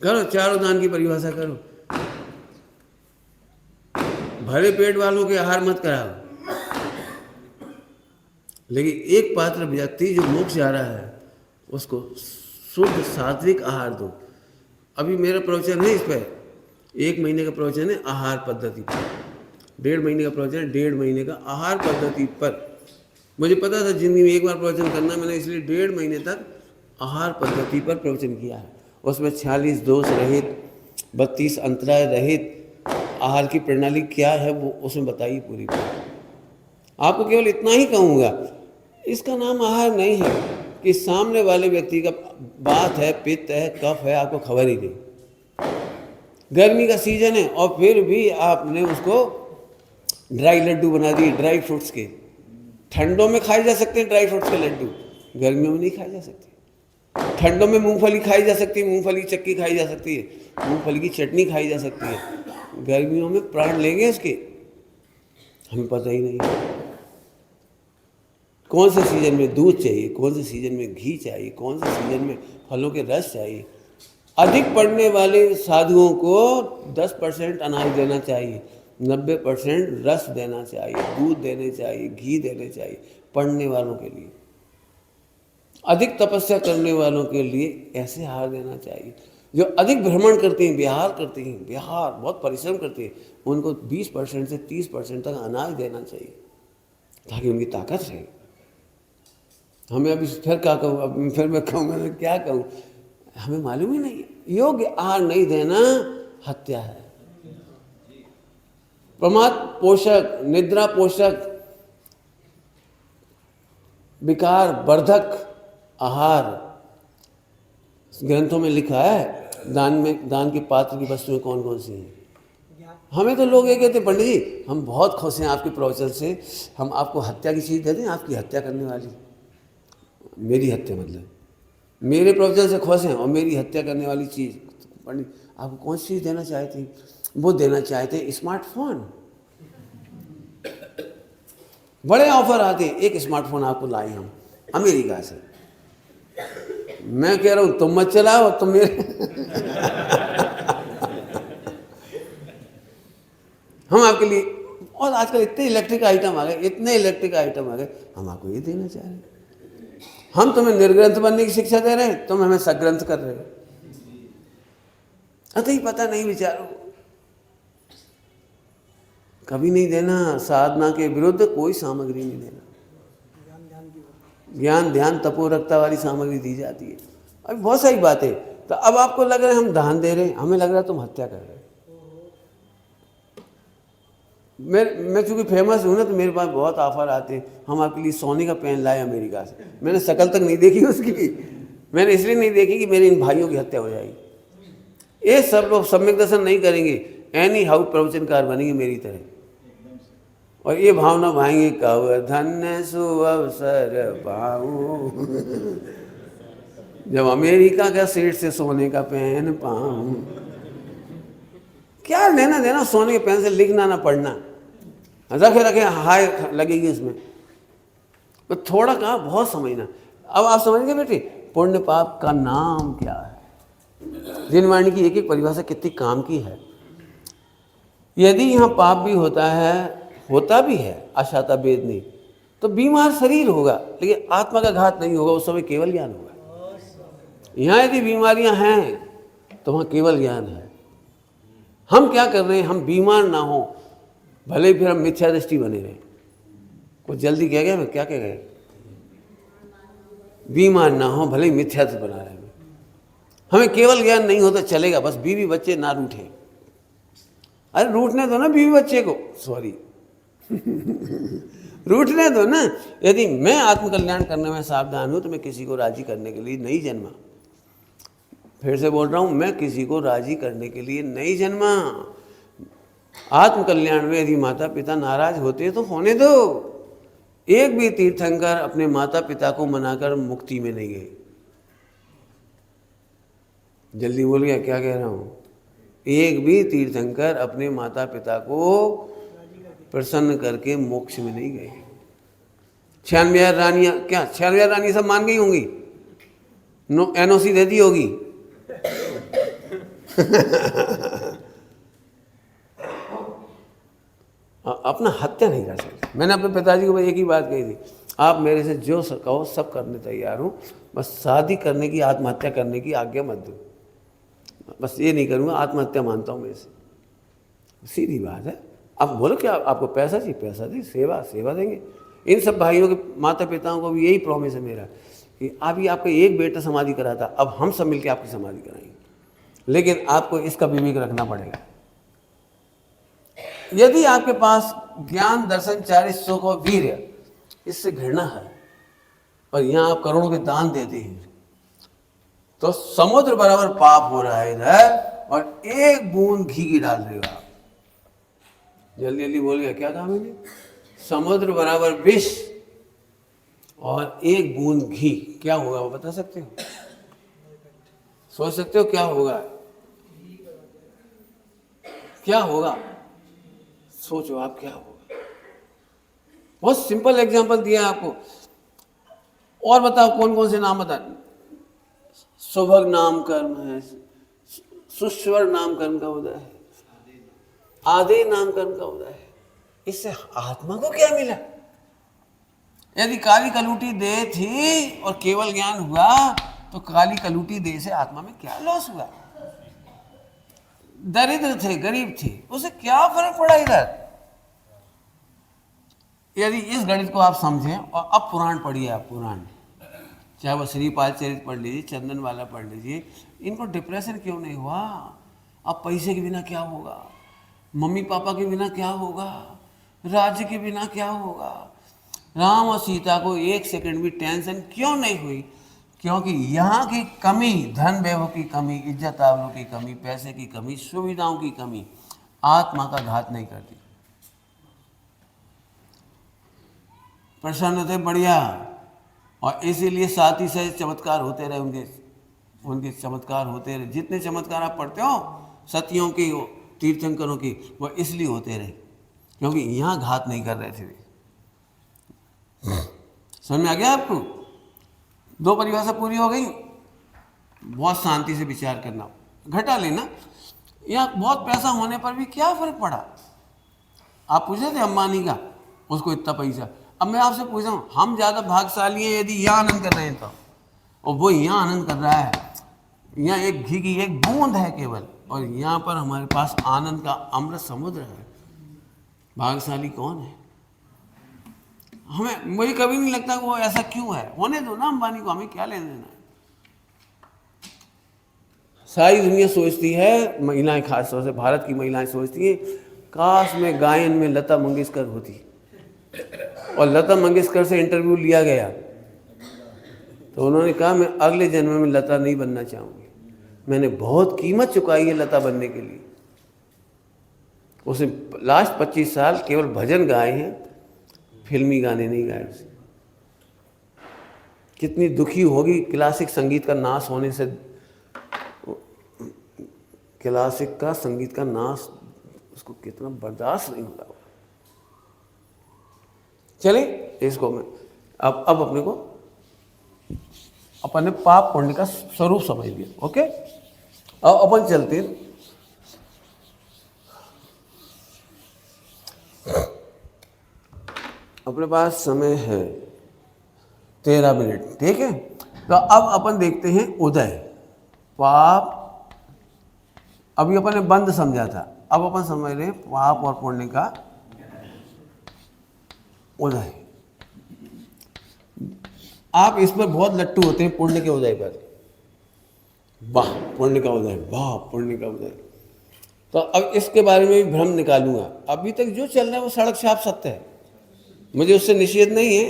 S1: करो, चारों दान की परिभाषा करो। भरे पेट वालों के आहार मत कराओ, लेकिन एक पात्र व्यक्ति जो मोक्ष जा रहा है उसको शुद्ध सात्विक आहार दो। अभी मेरा प्रवचन है इस पर, 1 महीने का प्रवचन है आहार पद्धति पर, 1.5 महीने का प्रवचन है 1.5 महीने का आहार पद्धति पर। मुझे पता था जिंदगी में एक बार प्रवचन करना, मैंने इसलिए 1.5 महीने तक आहार पद्धति पर प्रवचन किया है। उसमें 46 दोष रहित, 32 अंतराय रहित आहार की प्रणाली क्या है वो उसमें बताई पूरी बात। आपको केवल इतना ही कहूँगा, इसका नाम आहार नहीं है कि सामने वाले व्यक्ति का बात है, पित्त है, कफ है, आपको खबर ही नहीं। गर्मी का सीजन है और फिर भी आपने उसको ड्राई लड्डू बना दिए, ड्राई फ्रूट्स के। ठंडों में खाए जा सकते हैं ड्राई फ्रूट्स के लड्डू, गर्मियों में नहीं खाए जा सकते। ठंडों में मूंगफली खाई जा सकती है, मूंगफली की चक्की खाई जा सकती है, मूंगफली की चटनी खाई जा सकती है। गर्मियों में प्राण लेंगे इसके, हमें पता ही नहीं। कौन से सीजन में दूध चाहिए, कौन से सीजन में घी चाहिए, कौन से सीजन में फलों के रस चाहिए। अधिक पढ़ने वाले साधुओं को 10% अनाज देना चाहिए, 90% रस देना चाहिए, दूध देने चाहिए, घी देने चाहिए पढ़ने वालों के लिए। अधिक तपस्या करने वालों के लिए ऐसे आहार देना चाहिए। जो अधिक भ्रमण करते हैं, विहार करते हैं, विहार बहुत परिश्रम करते हैं, उनको 20% से 30% तक अनाज देना चाहिए ताकि उनकी ताकत रहे। हमें अभी फिर क्या कहूँ, अब फिर मैं कहूँगा मैं क्या कहूँ, हमें मालूम ही नहीं। योग्य आहार नहीं देना हत्या है। प्रमाद पोषक, निद्रा पोषक, विकार वर्धक आहार ग्रंथों में लिखा है दान के पात्र की वस्तुएं कौन कौन सी हैं। हमें तो लोग ये कहते पंडित जी हम बहुत खुश हैं आपके प्रवचन से, हम आपको हत्या की चीज़ दे दें, आपकी हत्या करने वाली, मेरी हत्या मतलब मेरे प्रवचन से खुश हैं और मेरी हत्या करने वाली चीज़। पंडित आपको कौन सी चीज़ देना चाहते हैं? वो देना चाहते स्मार्टफोन। बड़े ऑफर आते, एक स्मार्टफोन आपको लाए हम अमेरिका से। मैं कह रहा हूँ तुम मत चलाओ, तुम मेरे हम आपके लिए, और आजकल इतने इलेक्ट्रिक आइटम आ गए, हम आपको ये देना चाह रहे हैं। हम तुम्हें निर्ग्रंथ बनने की शिक्षा दे रहे हैं, तुम हमें सग्रंथ कर रहे हो। अतः ही पता नहीं विचारो, कभी नहीं देना। साधना के विरुद्ध कोई सामग्री नहीं देना। ज्ञान ध्यान तपोरकता वाली सामग्री दी जाती है। अभी बहुत सारी बातें, तो अब आपको लग रहा है हम दान दे रहे हैं, हमें लग रहा है तुम हत्या कर रहे हो। मैं चूँकि फेमस हूँ ना, तो मेरे पास बहुत ऑफर आते हैं। हम आपके लिए सोने का पेन लाए अमेरिका से। मैंने शक्ल तक नहीं देखी उसकी, मैंने इसलिए नहीं देखी कि मेरे इन भाइयों की हत्या हो जाएगी। ये सब लोग सम्यक दर्शन नहीं करेंगे, एनी हाउ प्रवचनकार बनेंगे मेरी तरह, और ये भावना भाएंगे कव धन्य सुअवसर पाऊं जब अमेरिका का सेठ से सोने का पेन पाऊं। क्या लेना देना सोने के पेन से, लिखना ना पढ़ना, रखे रखे हाय लगेगी इसमें। तो थोड़ा कहा बहुत समझना। अब आप समझेंगे बेटे पुण्य पाप का नाम क्या है। जिनवाणी की एक एक परिभाषा कितनी काम की है। यदि यहाँ पाप भी होता भी है अशाता वेद नहीं, तो बीमार शरीर होगा लेकिन आत्मा का घात नहीं होगा, उस समय केवल ज्ञान होगा। यहाँ यदि बीमारियाँ हैं तो वहाँ केवल ज्ञान है। हम क्या कर रहे हैं, हम बीमार ना हो, भले फिर हम मिथ्या दृष्टि बने रहे। कुछ जल्दी कह गया मैं, क्या कह गए, बीमार ना हो भले मिथ्या से बना रहे। हमें केवल ज्ञान नहीं होता चलेगा, बस बीवी बच्चे ना रूठे। अरे रूठने दो ना बीवी बच्चे को, सॉरी रूठने दो ना। यदि मैं आत्मकल्याण करने में सावधान हूं तो मैं किसी को राजी करने के लिए नहीं जन्मा। फिर से बोल रहा हूं, मैं किसी को राजी करने के लिए नहीं जन्मा। आत्मकल्याण में यदि माता पिता नाराज होते तो होने दो। एक भी तीर्थंकर अपने माता पिता को मनाकर मुक्ति में नहीं गए। जल्दी बोल गया, क्या कह रहा हूं? एक भी तीर्थंकर अपने माता पिता को प्रसन्न करके मोक्ष में नहीं गए। 96 रानियां, क्या 96 रानियां सब मान गई होंगी, एनओसी दे दी होगी अपना हत्या नहीं कर सकते। मैंने अपने पिताजी को एक ही बात कही थी, आप मेरे से जो कहो सब करने तैयार हूँ, बस शादी करने की, आत्महत्या करने की आज्ञा मत दो। बस ये नहीं करूँगा, आत्महत्या मानता हूँ मैं इसे। सीधी बात है। आप बोलो क्या आपको पैसा चाहिए, पैसा चाहिए, सेवा देंगे। इन सब भाइयों के माता पिताओं को भी यही प्रॉमिस है मेरा कि अभी आपका एक बेटा समाधि करा था, अब हम सब मिलकर आपकी समाधि कराएंगे, लेकिन आपको इसका विवेक रखना पड़ेगा। यदि आपके पास ज्ञान दर्शन चारित्र्यों को वीर्य इससे घृणा है और यहाँ आप करोड़ों के दान देते हैं, तो समुद्र बराबर पाप हो रहा है इधर, और एक बूंद घी की डाल रहे हो आप। जल्दी जल्दी बोल गया, क्या कहा मैंने? समुद्र बराबर विष और एक बूंद घी, क्या होगा वो बता सकते हो? सोच सकते हो क्या होगा? क्या होगा? सोचो आप क्या होगा। बहुत सिंपल एग्जांपल दिया आपको। और बताओ कौन कौन से नाम बता। सुभग नाम कर्म है, सुस्वर नाम कर्म का उदय है, आदे नाम कर्म का उदय है। इससे आत्मा को क्या मिला? यदि काली कलूटी देह थी और केवल ज्ञान हुआ, तो काली कलूटी देह से आत्मा में क्या लॉस हुआ? दरिद्र थे, गरीब थे, उसे क्या फर्क पड़ा इधर? यदि इस गणित को आप समझें, और अब पुराण पढ़िए, आप पुराण, चाहे वो श्रीपाल चरित पढ़ लीजिए, चंदन वाला पढ़ लीजिए, इनको डिप्रेशन क्यों नहीं हुआ? अब पैसे के बिना क्या होगा, मम्मी पापा के बिना क्या होगा, राज्य के बिना क्या होगा? राम और सीता को एक सेकंड भी टेंशन क्यों नहीं हुई? क्योंकि यहाँ की कमी, धन वैभव की कमी, इज्जत आबरू की कमी, पैसे की कमी, सुविधाओं की कमी आत्मा का घात नहीं करती। प्रसन्न थे, बढ़िया, और इसीलिए साथ ही से चमत्कार होते रहे उनके चमत्कार होते रहे। जितने चमत्कार आप पढ़ते हो सतियों की, तीर्थंकरों की, वो इसलिए होते रहे क्योंकि यहाँ घात नहीं कर रहे थे। समझ में आ गया आपको? दो परिभाषा पूरी हो गई। बहुत शांति से विचार करना, घटा लेना। यहाँ बहुत पैसा होने पर भी क्या फर्क पड़ा? आप पूछे थे अंबानी का, उसको इतना पैसा। अब मैं आपसे पूछ रहा हूँ, हम ज़्यादा भाग्यशाली हैं यदि यहाँ आनंद कर रहे हैं तो, और वो यहाँ आनंद कर रहा है। यहाँ एक घी की एक बूंद है केवल, और यहाँ पर हमारे पास आनंद का अमृत समुद्र है। भाग्यशाली कौन है? हमें, मुझे कभी नहीं लगता कि वो ऐसा क्यों है। होने दो ना अंबानी को, हमें क्या लेना देना। सारी दुनिया सोचती है, महिलाएं खासतौर से भारत की महिलाएं सोचती हैं, काश में गायन में लता मंगेशकर होती, और लता मंगेशकर से इंटरव्यू लिया गया तो उन्होंने कहा मैं अगले जन्म में लता नहीं बनना चाहूँगी, मैंने बहुत कीमत चुकाई है लता बनने के लिए। उसने लास्ट 25 साल केवल भजन गाए हैं, फिल्मी गाने नहीं गाए उसे। कितनी दुखी होगी क्लासिक संगीत का नाश होने से, क्लासिक का संगीत का नाश उसको कितना बर्दाश्त नहीं होता। चलिए इसको मैं अब अपने को अपने पाप पुण्य का स्वरूप समझ लिया। ओके, अब अपन चलते हैं। अपने पास समय है 13 मिनट, ठीक है। तो अब अपन देखते हैं उदय पाप। अभी अपन ने बंद समझा था, अब अपन समझ रहे हैं पाप और पुण्य का उदय। आप इस पर बहुत लट्टू होते हैं पुण्य के उदय पर, वाह पुण्य का उदय, वाह पुण्य का उदय। तो अब इसके बारे में भी भ्रम निकालूंगा। अभी तक जो चल रहा है वो सड़क छाप सत्य है, मुझे उससे निषेध नहीं है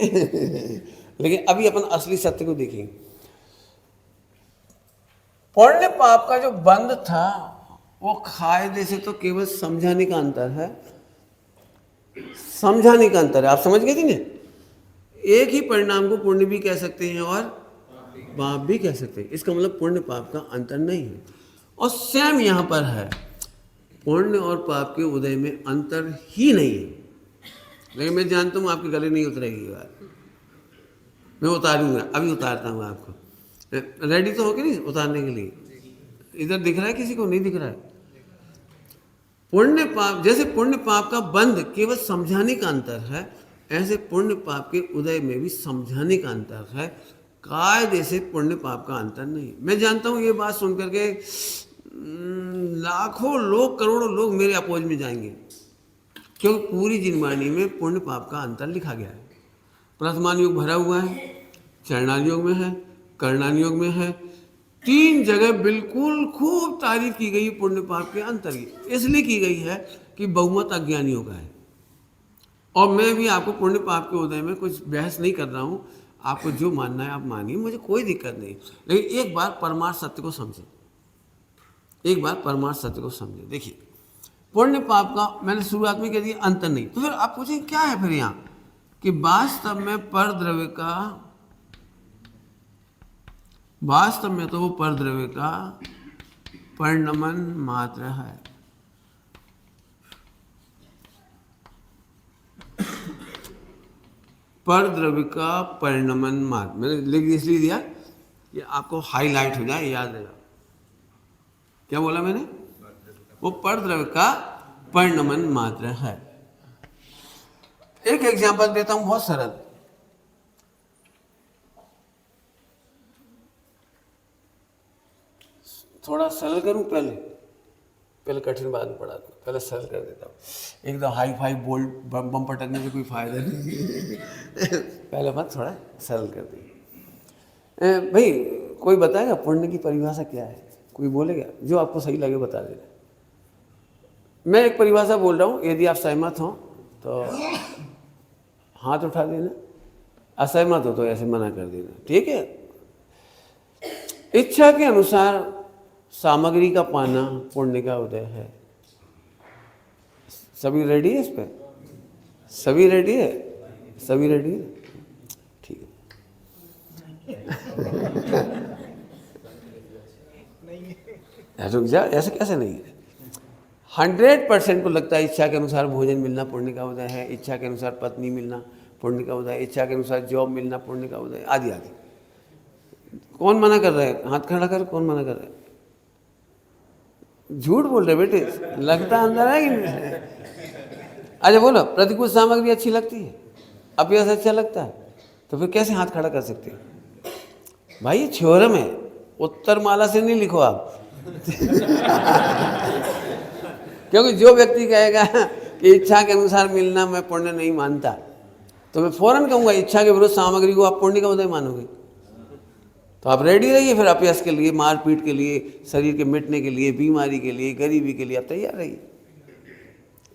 S1: लेकिन अभी अपन असली सत्य को देखेंगे। पुण्य पाप का जो बंध था वो कायदे से तो केवल समझाने का अंतर है, समझाने का अंतर है। आप समझ गए थे ना? एक ही परिणाम को पुण्य भी कह सकते हैं और पाप भी कह सकते हैं। इसका मतलब पुण्य पाप का अंतर नहीं है। और सेम यहाँ पर है, पुण्य और पाप के उदय में अंतर ही नहीं है। लेकिन मैं जानता हूँ आपके गले नहीं उतरेगी बात, मैं उतारूंगा, अभी उतारता हूँ आपको। रेडी तो हो गए नहीं उतारने के लिए? इधर दिख रहा है किसी को? नहीं दिख रहा है? पुण्य पाप, जैसे पुण्य पाप का बंध केवल समझाने का अंतर है, ऐसे पुण्य पाप के उदय में भी समझाने का अंतर है। कायदे से पुण्य पाप का अंतर नहीं। मैं जानता हूँ ये बात सुनकर के लाखों लोग, करोड़ों लोग मेरे अपोज में जाएंगे, क्योंकि पूरी जिनवाणी में पुण्य पाप का अंतर लिखा गया है। प्रथमान योग भरा हुआ है, चरणान योग में है, करणान योग में है। 3 जगह बिल्कुल खूब तारीफ की गई पुण्य पाप के अंतर की। इसलिए की गई है कि बहुमत अज्ञानियों का है। और मैं भी आपको पुण्य पाप के उदय में कुछ बहस नहीं कर रहा हूँ, आपको जो मानना है आप मानिए, मुझे कोई दिक्कत नहीं। लेकिन एक बार परमार्थ सत्य को समझें, एक बार परमार्थ सत्य को समझें। देखिए पुण्य पाप का मैंने शुरुआत में कह दिया अंतर नहीं, तो फिर आप पूछें क्या है फिर यहाँ कि वास्तव में पर द्रव्य का, वास्तव में तो वो पर द्रव्य का परिणमन मात्र है। पर द्रव्य का परिणमन मात्र, मैंने लिख इसलिए दिया कि आपको हाईलाइट हो जाए, याद रहेगा। क्या बोला मैंने? वो पर द्रव्य का परिणमन मात्र है। एक एग्जांपल देता हूं बहुत सरल। थोड़ा सरल करूं, पहले कठिन बात में पढ़ा दूं, पहले सरल कर देता हूं। एकदम हाई फाई बोल्ड बम पटकने से कोई फायदा नहीं पहले बात थोड़ा सरल कर दी। भाई कोई बताएगा पुण्य की परिभाषा क्या है? कोई बोलेगा? जो आपको सही लगे बता देना। मैं एक परिभाषा बोल रहा हूँ, यदि आप सहमत हो तो हाथ उठा देना, असहमत हो तो ऐसे मना कर देना, ठीक है? इच्छा के अनुसार सामग्री का पाना पुण्य का उदय है। सभी रेडी है इस पे? सभी रेडी है? सभी रेडी है? ठीक है। रुक जा, ऐसे कैसे नहीं है? 100% को लगता है इच्छा के अनुसार भोजन मिलना पुण्य का उदय है, इच्छा के अनुसार पत्नी मिलना पुण्य का उदय, इच्छा के अनुसार जॉब मिलना पुण्य का उदय, आदि आदि। कौन मना कर रहा है? हाथ खड़ा कर, कौन मना कर रहा है? झूठ बोल रहे बेटे, लगता अंदर है कि नहीं? अच्छा बोलो, प्रतिकूल सामग्री अच्छी लगती है, अभ्यास अच्छा लगता है, तो फिर कैसे हाथ खड़ा कर सकते हो? भाई ये थ्योरम है, उत्तर माला से नहीं लिखो आप। क्योंकि जो व्यक्ति कहेगा कि इच्छा के अनुसार मिलना मैं पुण्य नहीं मानता, तो मैं फौरन कहूँगा इच्छा के विरुद्ध सामग्री को आप पुण्य का उदय मानोगे। तो आप रेडी रहिए फिर अभ्यास के लिए, मारपीट के लिए, शरीर के मिटने के लिए, बीमारी के लिए, गरीबी के लिए आप तैयार रहिए।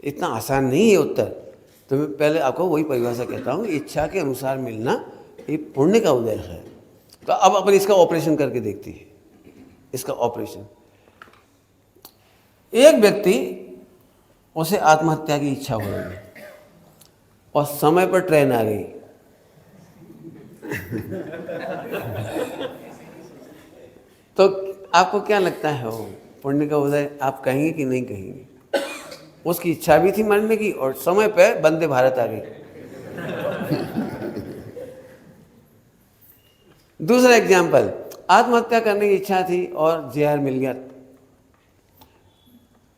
S1: इतना आसान नहीं है उत्तर। तो मैं पहले आपको वही परिभाषा कहता हूँ, इच्छा के अनुसार मिलना ये पुण्य का उदय है। तो अब अपन इसका ऑपरेशन करके देखते हैं। इसका ऑपरेशन, एक व्यक्ति उसे आत्महत्या की इच्छा हो रही है और समय पर ट्रेन आ गई। तो आपको क्या लगता है वो पुण्य का उदय आप कहेंगे कि नहीं कहेंगे? उसकी इच्छा भी थी मरने की और समय पे वंदे भारत आ गई। दूसरा एग्जाम्पल, आत्महत्या करने की इच्छा थी और जहर मिल गया,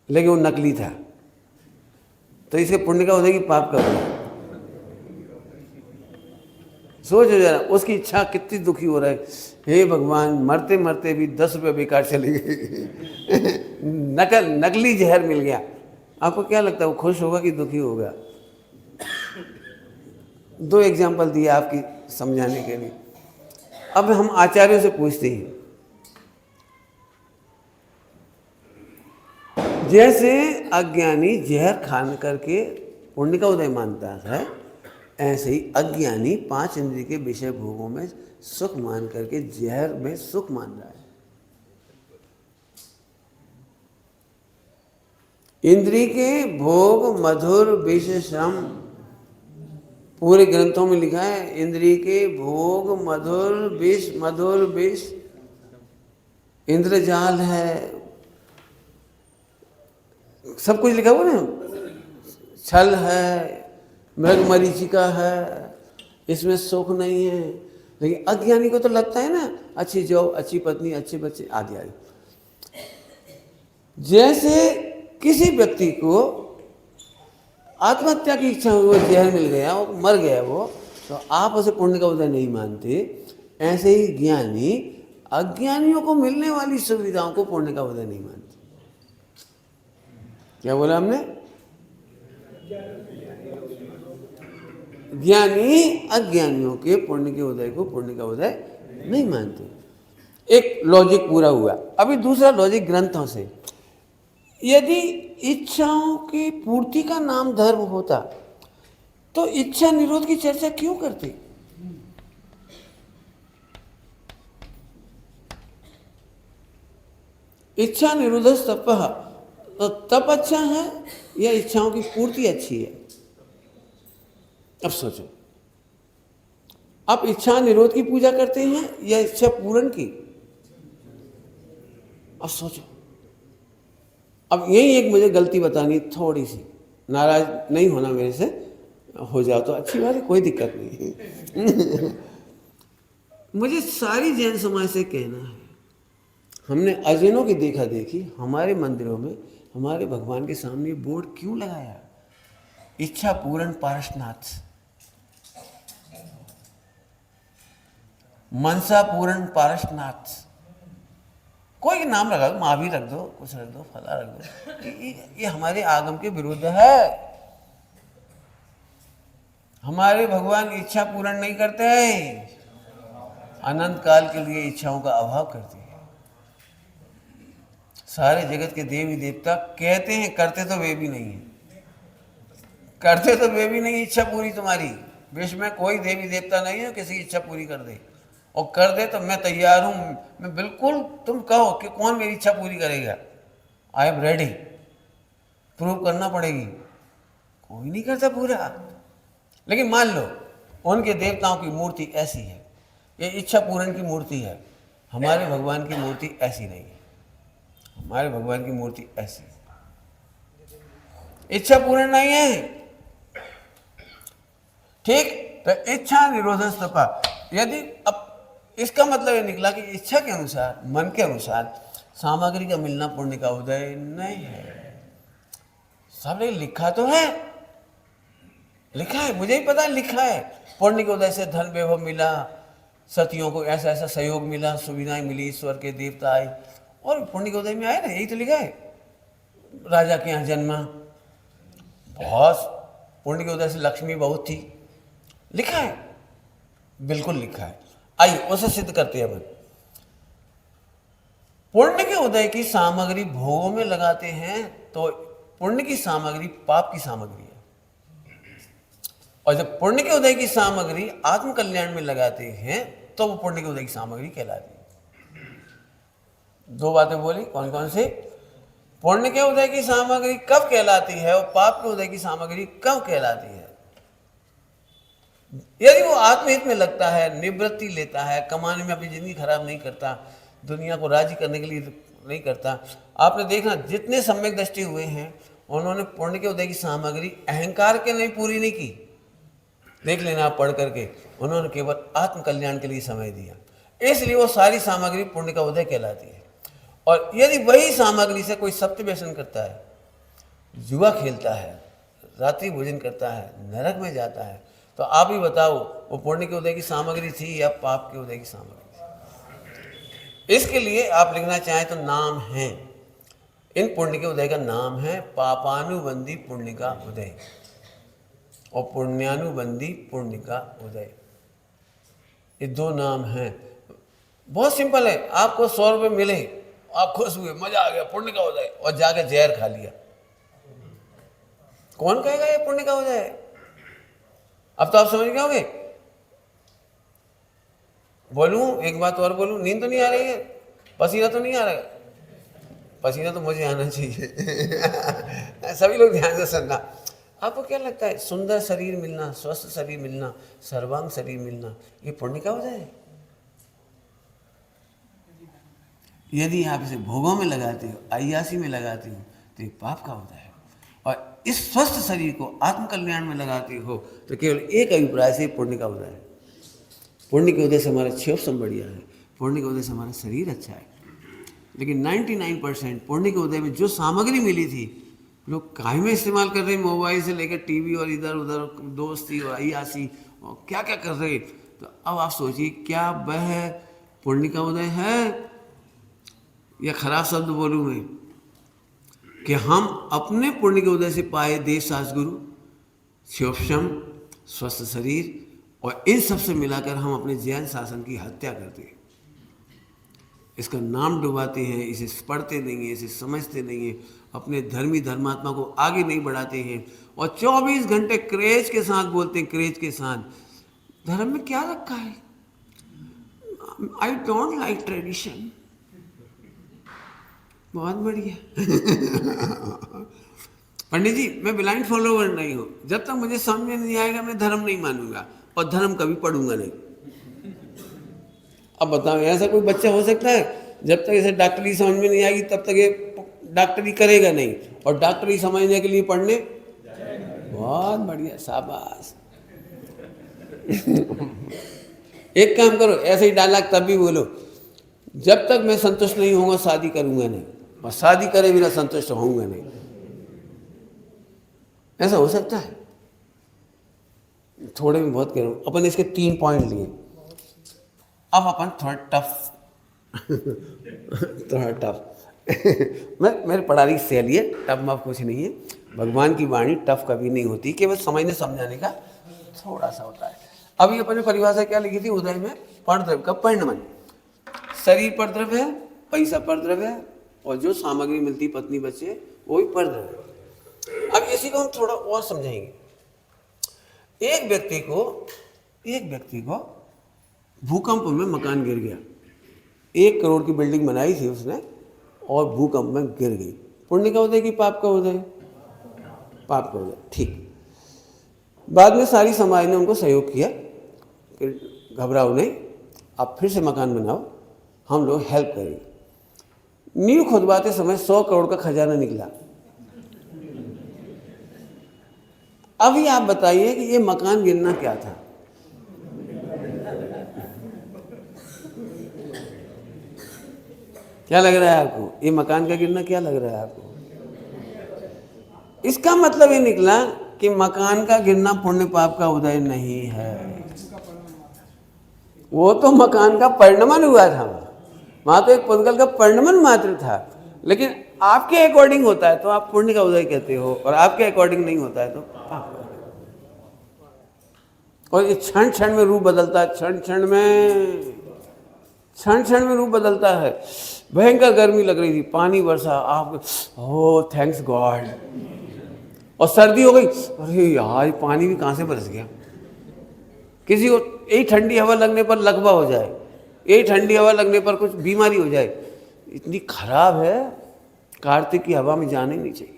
S1: लेकिन वो नकली था। तो इसके पुण्य का उदय की पाप का उदय? सोचो जरा, उसकी इच्छा कितनी दुखी हो रहा है, हे भगवान मरते मरते भी 10 रुपये बेकार चले गए। नकली जहर मिल गया। आपको क्या लगता है वो खुश होगा कि दुखी होगा? 2 एग्जाम्पल दिए आपकी समझाने के लिए। अब हम आचार्यों से पूछते हैं, जैसे अज्ञानी जहर खान करके पुण्य का उदय मानता है, ऐसे ही अज्ञानी 5 इंद्रिय के विषय भोगों में सुख मान करके जहर में सुख मान रहा है। इंद्रिय के भोग मधुर विष श्रम, पूरे ग्रंथों में लिखा है इंद्रिय के भोग मधुर विष, इंद्रजाल है, सब कुछ लिखा हुआ ना, छल है, मृग मरीचिका है, इसमें सुख नहीं है। लेकिन अज्ञानी को तो लगता है ना अच्छी जॉब, अच्छी पत्नी, अच्छे बच्चे, आदि आदि। जैसे किसी व्यक्ति को आत्महत्या की इच्छा हुई, जहर मिल गया, वो मर गया वो, तो आप उसे पुण्य का उदय नहीं मानते। ऐसे ही ज्ञानी अज्ञानियों को मिलने वाली सुविधाओं को पुण्य का उदय नहीं मानते। क्या बोला हमने? ज्ञानी अज्ञानियों के पुण्य के उदय को पुण्य का उदय नहीं मानते। एक लॉजिक पूरा हुआ। अभी दूसरा लॉजिक ग्रंथों से, यदि इच्छाओं की पूर्ति का नाम धर्म होता तो इच्छा निरोध की चर्चा क्यों करते? इच्छा निरोध तपः, तो तप अच्छा है या इच्छाओं की पूर्ति अच्छी है? अब सोचो, आप इच्छा निरोध की पूजा करते हैं या इच्छा पूर्ण की? अब सोचो। अब यही एक मुझे गलती बतानी, थोड़ी सी, नाराज नहीं होना मेरे से, हो जाओ तो अच्छी बात है, कोई दिक्कत नहीं। मुझे सारी जैन समाज से कहना है, हमने अजैनों की देखा देखी हमारे मंदिरों में हमारे भगवान के सामने बोर्ड क्यों लगाया? इच्छा पूर्ण पारसनाथ, मनसा पूर्ण पारसनाथ, कोई नाम रखा दो, महावीर रख दो, कुछ रख दो, फला रख दो। ये हमारे आगम के विरुद्ध है। हमारे भगवान इच्छा पूर्ण नहीं करते हैं, अनंत काल के लिए इच्छाओं का अभाव करते हैं। सारे जगत के देवी देवता कहते हैं, करते तो वे भी नहीं है, इच्छा पूरी तुम्हारी। विश्व में कोई देवी देवता नहीं है किसी की इच्छा पूरी कर दे। और कर दे तो मैं तैयार हूँ, मैं बिल्कुल, तुम कहो कि कौन मेरी इच्छा पूरी करेगा, आई एम रेडी। प्रूव करना पड़ेगी, कोई नहीं करता पूरा। लेकिन मान लो उनके देवताओं की मूर्ति ऐसी है, ये इच्छा पूर्ण की मूर्ति है, हमारे भगवान की मूर्ति ऐसी नहीं है। हमारे भगवान की मूर्ति ऐसी है, इच्छा पूर्ण नहीं है। ठीक, तो इच्छा निरोधन तपा। यदि अब इसका मतलब ये निकला कि इच्छा के अनुसार, मन के अनुसार सामग्री का मिलना पुण्य का उदय नहीं है। सबने लिखा तो है, लिखा है, मुझे ही पता है, लिखा है पुण्य के उदय से धन वैभव मिला, सतियों को ऐसा ऐसा सहयोग मिला, सुविधाएं मिली, ईश्वर के देवता आए, और पुण्य के उदय में आए ना, यही तो लिखा है। राजा के यहाँ जन्मा, बहुत पुण्य के उदय से लक्ष्मी बहुत थी, लिखा है, बिल्कुल लिखा है। आइए उसे सिद्ध करते हैं अपन। पुण्य के उदय की सामग्री भोगों में लगाते हैं तो पुण्य की सामग्री पाप की सामग्री है, और जब पुण्य के उदय की सामग्री आत्म कल्याण में लगाते हैं तो वो पुण्य के उदय की सामग्री कहलाती है। दो बातें बोली, कौन कौन से? पुण्य के उदय की सामग्री कब कहलाती है और पाप के उदय की सामग्री कब कहलाती है। यदि वो आत्महित में लगता है, निवृत्ति लेता है, कमाने में अपनी जिंदगी खराब नहीं करता, दुनिया को राजी करने के लिए नहीं करता। आपने देखना जितने सम्यक दृष्टि हुए हैं उन्होंने पुण्य के उदय की सामग्री अहंकार के नहीं पूरी नहीं की। देख लेना आप पढ़ करके, उन्होंने केवल आत्म कल्याण के लिए समय दिया, इसलिए वो सारी सामग्री पुण्य का उदय कहलाती है। और यदि वही सामग्री से कोई सत्य व्यसन करता है, जुआ खेलता है, रात्रि भोजन करता है, नरक में जाता है, तो आप ही बताओ वो पुण्य के उदय की सामग्री थी या पाप के उदय की सामग्री थी। इसके लिए आप लिखना चाहें तो नाम है, इन पुण्य के उदय का नाम है पापानुबंधी पुण्य का उदय और पुण्यानुबंधी पुण्य का उदय। ये दो नाम हैं, बहुत सिंपल है। आपको 100 रुपये मिले, आप खुश हुए, मजा आ गया, पुण्य का उदय, और जाके जहर खा लिया, कौन कहेगा ये पुण्य का उदय है? अब तो आप समझ गए होंगे। बोलूं एक बात और बोलूं, नींद तो नहीं आ रही है, पसीना तो नहीं आ रहा है? पसीना तो मुझे आना चाहिए सभी लोग ध्यान से सुनना। आपको क्या लगता है सुंदर शरीर मिलना, स्वस्थ शरीर मिलना, सर्वांग शरीर मिलना, ये पुण्य का उदय है? यदि आप इसे भोगों में लगाते हो, अय्यासी में लगाते हो, तो ये पाप का उदय है। और इस स्वस्थ शरीर को आत्म कल्याण में लगाते हो तो केवल एक अभिप्राय से पुण्य का उदय है। पुण्य के उदय से हमारा 6 ऑप्शन बढ़िया है, पुण्य के उदय से हमारा शरीर अच्छा है। लेकिन 99% पुण्य के उदय में जो सामग्री मिली थी, लोग काहे में इस्तेमाल कर रहे हैं, मोबाइल से लेकर टीवी और इधर उधर दोस्ती और अय्यासी और क्या क्या कर रहे। तो अब आप सोचिए, क्या वह पुण्य का उदय है? या खराब शब्द बोलूँ मैं कि हम अपने पुण्य के उदय से पाए देश शास्त्रगुरु, शिवक्षम, स्वस्थ शरीर, और इन सब से मिलाकर हम अपने जैन शासन की हत्या करते हैं, इसका नाम डुबाते हैं, इसे पढ़ते नहीं हैं, इसे समझते नहीं हैं, अपने धर्मी धर्मात्मा को आगे नहीं बढ़ाते हैं, और 24 घंटे क्रेज के साथ बोलते हैं, क्रेज के साथ। धर्म में क्या रखा है? I don't like tradition. बहुत बढ़िया पंडित जी, मैं ब्लाइंड फॉलोवर नहीं हूँ, जब तक मुझे समझ में नहीं आएगा मैं धर्म नहीं मानूंगा और धर्म कभी पढ़ूंगा नहीं। अब बताओ, ऐसा कोई बच्चा हो सकता है जब तक इसे डॉक्टरी समझ में नहीं आएगी तब तक ये डॉक्टरी करेगा नहीं, और डॉक्टरी समझने के लिए पढ़ने? बहुत बढ़िया, शाबाश एक काम करो, ऐसे ही डायलॉग तब भी बोलो, जब तक मैं संतुष्ट नहीं होऊंगा शादी करूंगा नहीं, और शादी करे बिना संतुष्ट होऊंगा नहीं। ऐसा हो सकता है? थोड़े में बहुत कह रहा हूँ। अपन इसके 3 पॉइंट लिए, अब अपन थोड़ा टफ थोड़ा टफ मेरे पढ़ाई से लिए टफ मफ कुछ नहीं है। भगवान की वाणी टफ कभी नहीं होती, केवल समझने समझाने का थोड़ा सा होता है। अभी अपन ने परिभाषा क्या लिखी थी उदय में? परद्रव्य का परिणमन। शरीर परद्रव्य है, पैसा परद्रव्य है, और जो सामग्री मिलती पत्नी बच्चे वो भी परद्रव्य है। अब इसी को हम थोड़ा और समझाएंगे। एक व्यक्ति को भूकंप में मकान गिर गया, 1 करोड़ की बिल्डिंग बनाई थी उसने और भूकंप में गिर गई। पुण्य का उदय कि पाप का उदय? पाप का उदय। ठीक। बाद में सारी समाज ने उनको सहयोग किया कि घबराओ नहीं, आप फिर से मकान बनाओ, हम लोग हेल्प करेंगे। नींव खुदवाते समय 100 करोड़ का खजाना निकला। अभी आप बताइए कि ये मकान गिरना क्या था? क्या लग रहा है आपको? ये मकान का गिरना क्या लग रहा है आपको? इसका मतलब ये निकला कि मकान का गिरना पुण्य पाप का उदय नहीं है, वो तो मकान का परिणमन हुआ था, वहां तो एक पुद्गल का परिणमन मात्र था। लेकिन आपके अकॉर्डिंग होता है तो आप पुण्य का उदय कहते हो, और आपके अकॉर्डिंग नहीं होता है तो पाप का उदय। और ये क्षण क्षण में रूप बदलता है, क्षण क्षण में रूप बदलता है। भयंकर गर्मी लग रही थी, पानी बरसा, आप हो थैंक्स गॉड। और सर्दी हो गई, अरे यार पानी भी कहाँ से बरस गया। किसी को यही ठंडी हवा लगने पर लकवा हो जाए, यही ठंडी हवा लगने पर कुछ बीमारी हो जाए, इतनी खराब है। कार्तिक की हवा में जाना ही नहीं चाहिए।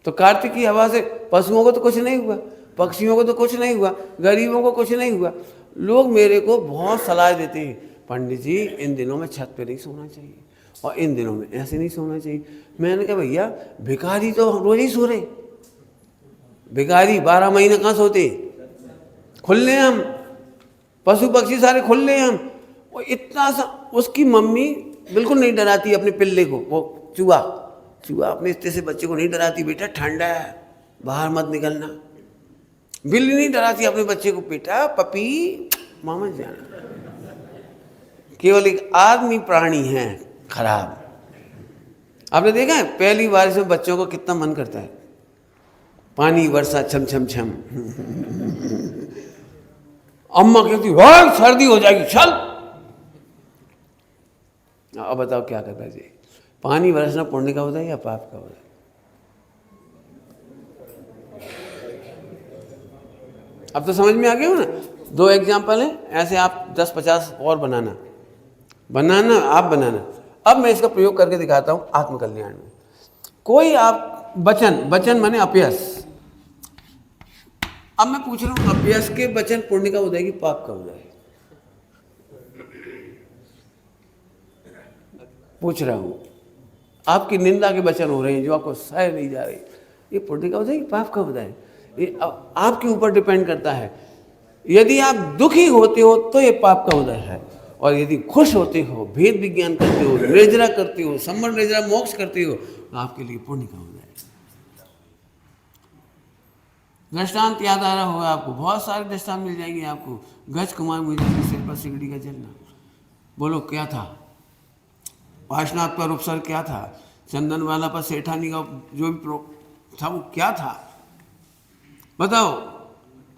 S1: तो कार्तिक की हवा से पशुओं को तो कुछ नहीं हुआ, पक्षियों को तो कुछ नहीं हुआ, गरीबों को कुछ नहीं हुआ। लोग मेरे को बहुत सलाह देते हैं, पंडित जी इन दिनों में छत पे नहीं सोना चाहिए और इन दिनों में ऐसे नहीं सोना चाहिए। मैंने कहा भैया भिखारी तो रोज ही सो रहे, भिखारी 12 महीने कहाँ सोते, खुले हम, पशु पक्षी सारे खुले हम। और इतना सा उसकी मम्मी बिल्कुल नहीं डराती अपने पिल्ले को, वो चूहा अपने इतने से बच्चे को नहीं डराती, बेटा ठंडा है बाहर मत निकलना। बिल्ली नहीं डराती अपने बच्चे को, बेटा पपी मामा जाना। केवल एक आदमी प्राणी है खराब। आपने देखा है पहली बारिश में बच्चों को कितना मन करता है, पानी वर्षा छम छम छम। अम्मा कहती वाह सर्दी हो जाएगी चल। अब बताओ क्या करना चाहिए? पानी बरसना पुण्य का होता है या पाप का होता है? अब तो समझ में आ गया हो ना। 2 एग्जाम्पल है, ऐसे आप 10-50 और बनाना आप बनाना। अब मैं इसका प्रयोग करके दिखाता हूं आत्मकल्याण में। कोई आप वचन माने अपयस। अब मैं पूछ रहा हूं अपयस के वचन पुण्य का उदय कि पाप का उदय? पूछ रहा हूं। आपकी निंदा के वचन हो रहे हैं जो आपको सह नहीं जा रही, ये पुण्य का उदय कि पाप का उदय? ये आपके ऊपर डिपेंड करता है। यदि आप दुखी होते हो तो ये पाप का उदय है, और यदि खुश होते हो, भेद विज्ञान करते हो, निर्जरा करते हो, सम्मर निर्जरा मोक्ष करते हो, तो आपके लिए पुण्य का उदय है। दृष्टांत याद आ रहा होगा आपको, बहुत सारे दृष्टांत मिल जाएंगे आपको। गज कुमार मुझे सिर पर सिगड़ी का जलना, बोलो क्या था? पाशनाथ पर उपसर क्या था? चंदन वाला पर सेठानी का जो भी था वो क्या था? बताओ।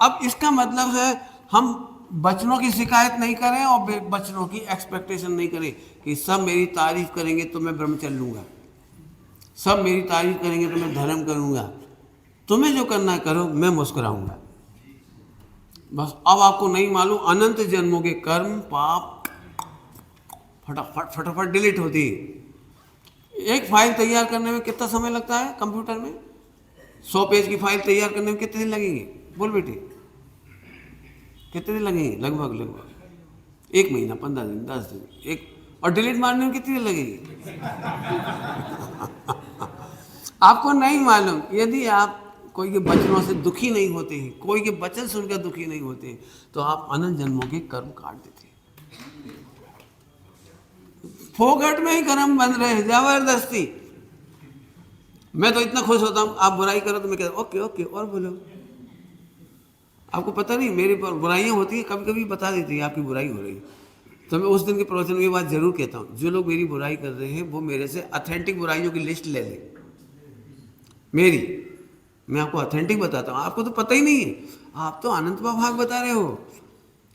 S1: अब इसका मतलब है हम बचनों की शिकायत नहीं करें और बचनों की एक्सपेक्टेशन नहीं करें कि सब मेरी तारीफ करेंगे तो मैं ब्रह्मचर्य लूँगा, सब मेरी तारीफ करेंगे तो मैं धर्म करूँगा, तुम्हें जो करना है करो, मैं मुस्कुराऊँगा। बस अब आपको नहीं मालूम अनंत जन्मों के कर्म पाप फटाफट डिलीट होती है। एक फाइल तैयार करने में कितना समय लगता है कंप्यूटर में? 100 पेज की फाइल तैयार करने में कितने दिन लगेंगे? बोल बेटे कितने दिन लगेंगे? लगभग 1 महीना, 15 दिन, 10 दिन। एक और डिलीट मारने में कितने दिन लगेंगे? आपको नहीं मालूम। यदि आप कोई के वचनों से दुखी नहीं होते हैं, कोई के वचन सुनकर दुखी नहीं होते, तो आप अनंत जन्मों के कर्म काट देते हैं। फोकट में ही कर्म बन रहे हैं जबरदस्ती। मैं तो इतना खुश होता हूँ, आप बुराई करो तो मैं कहता हूँ ओके ओके और बोलो। आपको पता नहीं मेरी बुराइयाँ होती हैं, कभी कभी बता देती है आपकी बुराई हो रही है, तो मैं उस दिन के प्रवचन में ये बात जरूर कहता हूँ, जो लोग मेरी बुराई कर रहे हैं वो मेरे से ऑथेंटिक बुराइयों की लिस्ट ले लें मेरी। मैं आपको ऑथेंटिक बताता हूँ, आपको तो पता ही नहीं है, आप तो अनंत भाग बता रहे हो।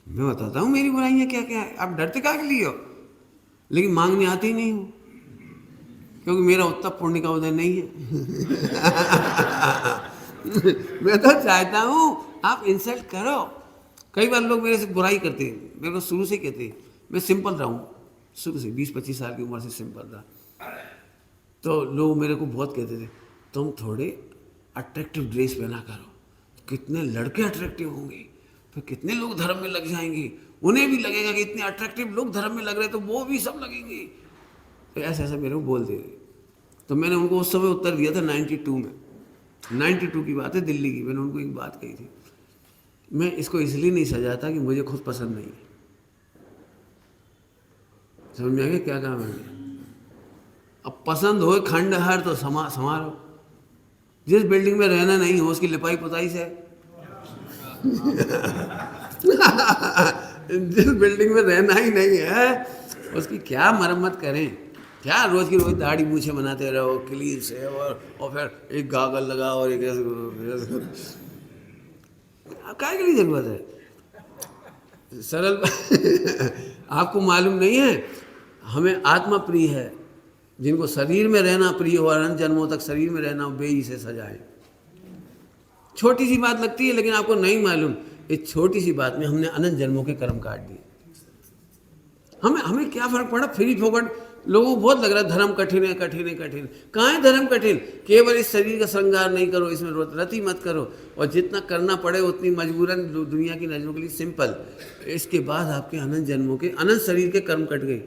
S1: मैं बताता हूँ मेरी बुराइयाँ क्या क्या है, आप डरते क्या के लिए हो? लेकिन मांगने आते ही नहीं हो, क्योंकि मेरा उतना पुण्य का उदय नहीं है। मैं तो चाहता हूँ आप इंसल्ट करो, कई बार लोग मेरे से बुराई करते हैं, मेरे को शुरू से कहते हैं मैं सिंपल रहा हूँ, शुरू से 20-25 साल की उम्र से सिंपल रहा। तो लोग मेरे को बहुत कहते थे तुम थोड़े अट्रैक्टिव ड्रेस पहना करो, कितने लड़के अट्रैक्टिव होंगे, फिर कितने लोग धर्म में लग जाएंगे, उन्हें भी लगेगा कि इतने अट्रैक्टिव लोग धर्म में लग रहे तो वो भी सब लगेंगे। तो ऐसा ऐसा मेरे को बोलते थे। तो मैंने उनको उस समय उत्तर दिया था 92 में, 92 की बात है, दिल्ली की। मैंने उनको एक बात कही थी, मैं इसको इसलिए नहीं सजाता कि मुझे खुद पसंद नहीं है। समझ में आ गया क्या कहा मैंने? अब पसंद हो खंडहर तो संभालो। जिस बिल्डिंग में रहना नहीं हो उसकी लिपाई पुताई से जिस बिल्डिंग में रहना ही नहीं है उसकी क्या मरम्मत करें, क्या रोज की रोज दाढ़ी मूछे बनाते रहो क्लीन से, और फिर एक गागल लगाओ और एक काय के लिए जरूरत है? सरल आपको मालूम नहीं है, हमें आत्मा प्रिय है, जिनको शरीर में रहना प्रिय हो और अनंत जन्मों तक शरीर में रहना हो, बेई से सजाए। छोटी सी बात लगती है लेकिन आपको नहीं मालूम इस छोटी सी बात में हमने अनंत जन्मों के कर्म काट दिए। हमें क्या फर्क पड़ा, फ्री फोकट। लोगों को बहुत लग रहा है धर्म कठिन है, कठिन है, कठिन। कहाँ है धर्म कठिन? केवल इस शरीर का श्रृंगार नहीं करो, इसमें रति मत करो, और जितना करना पड़े उतनी मजबूरन दुनिया की नजरों के लिए सिंपल। इसके बाद आपके अनंत जन्मों के अनंत शरीर के कर्म कट गए।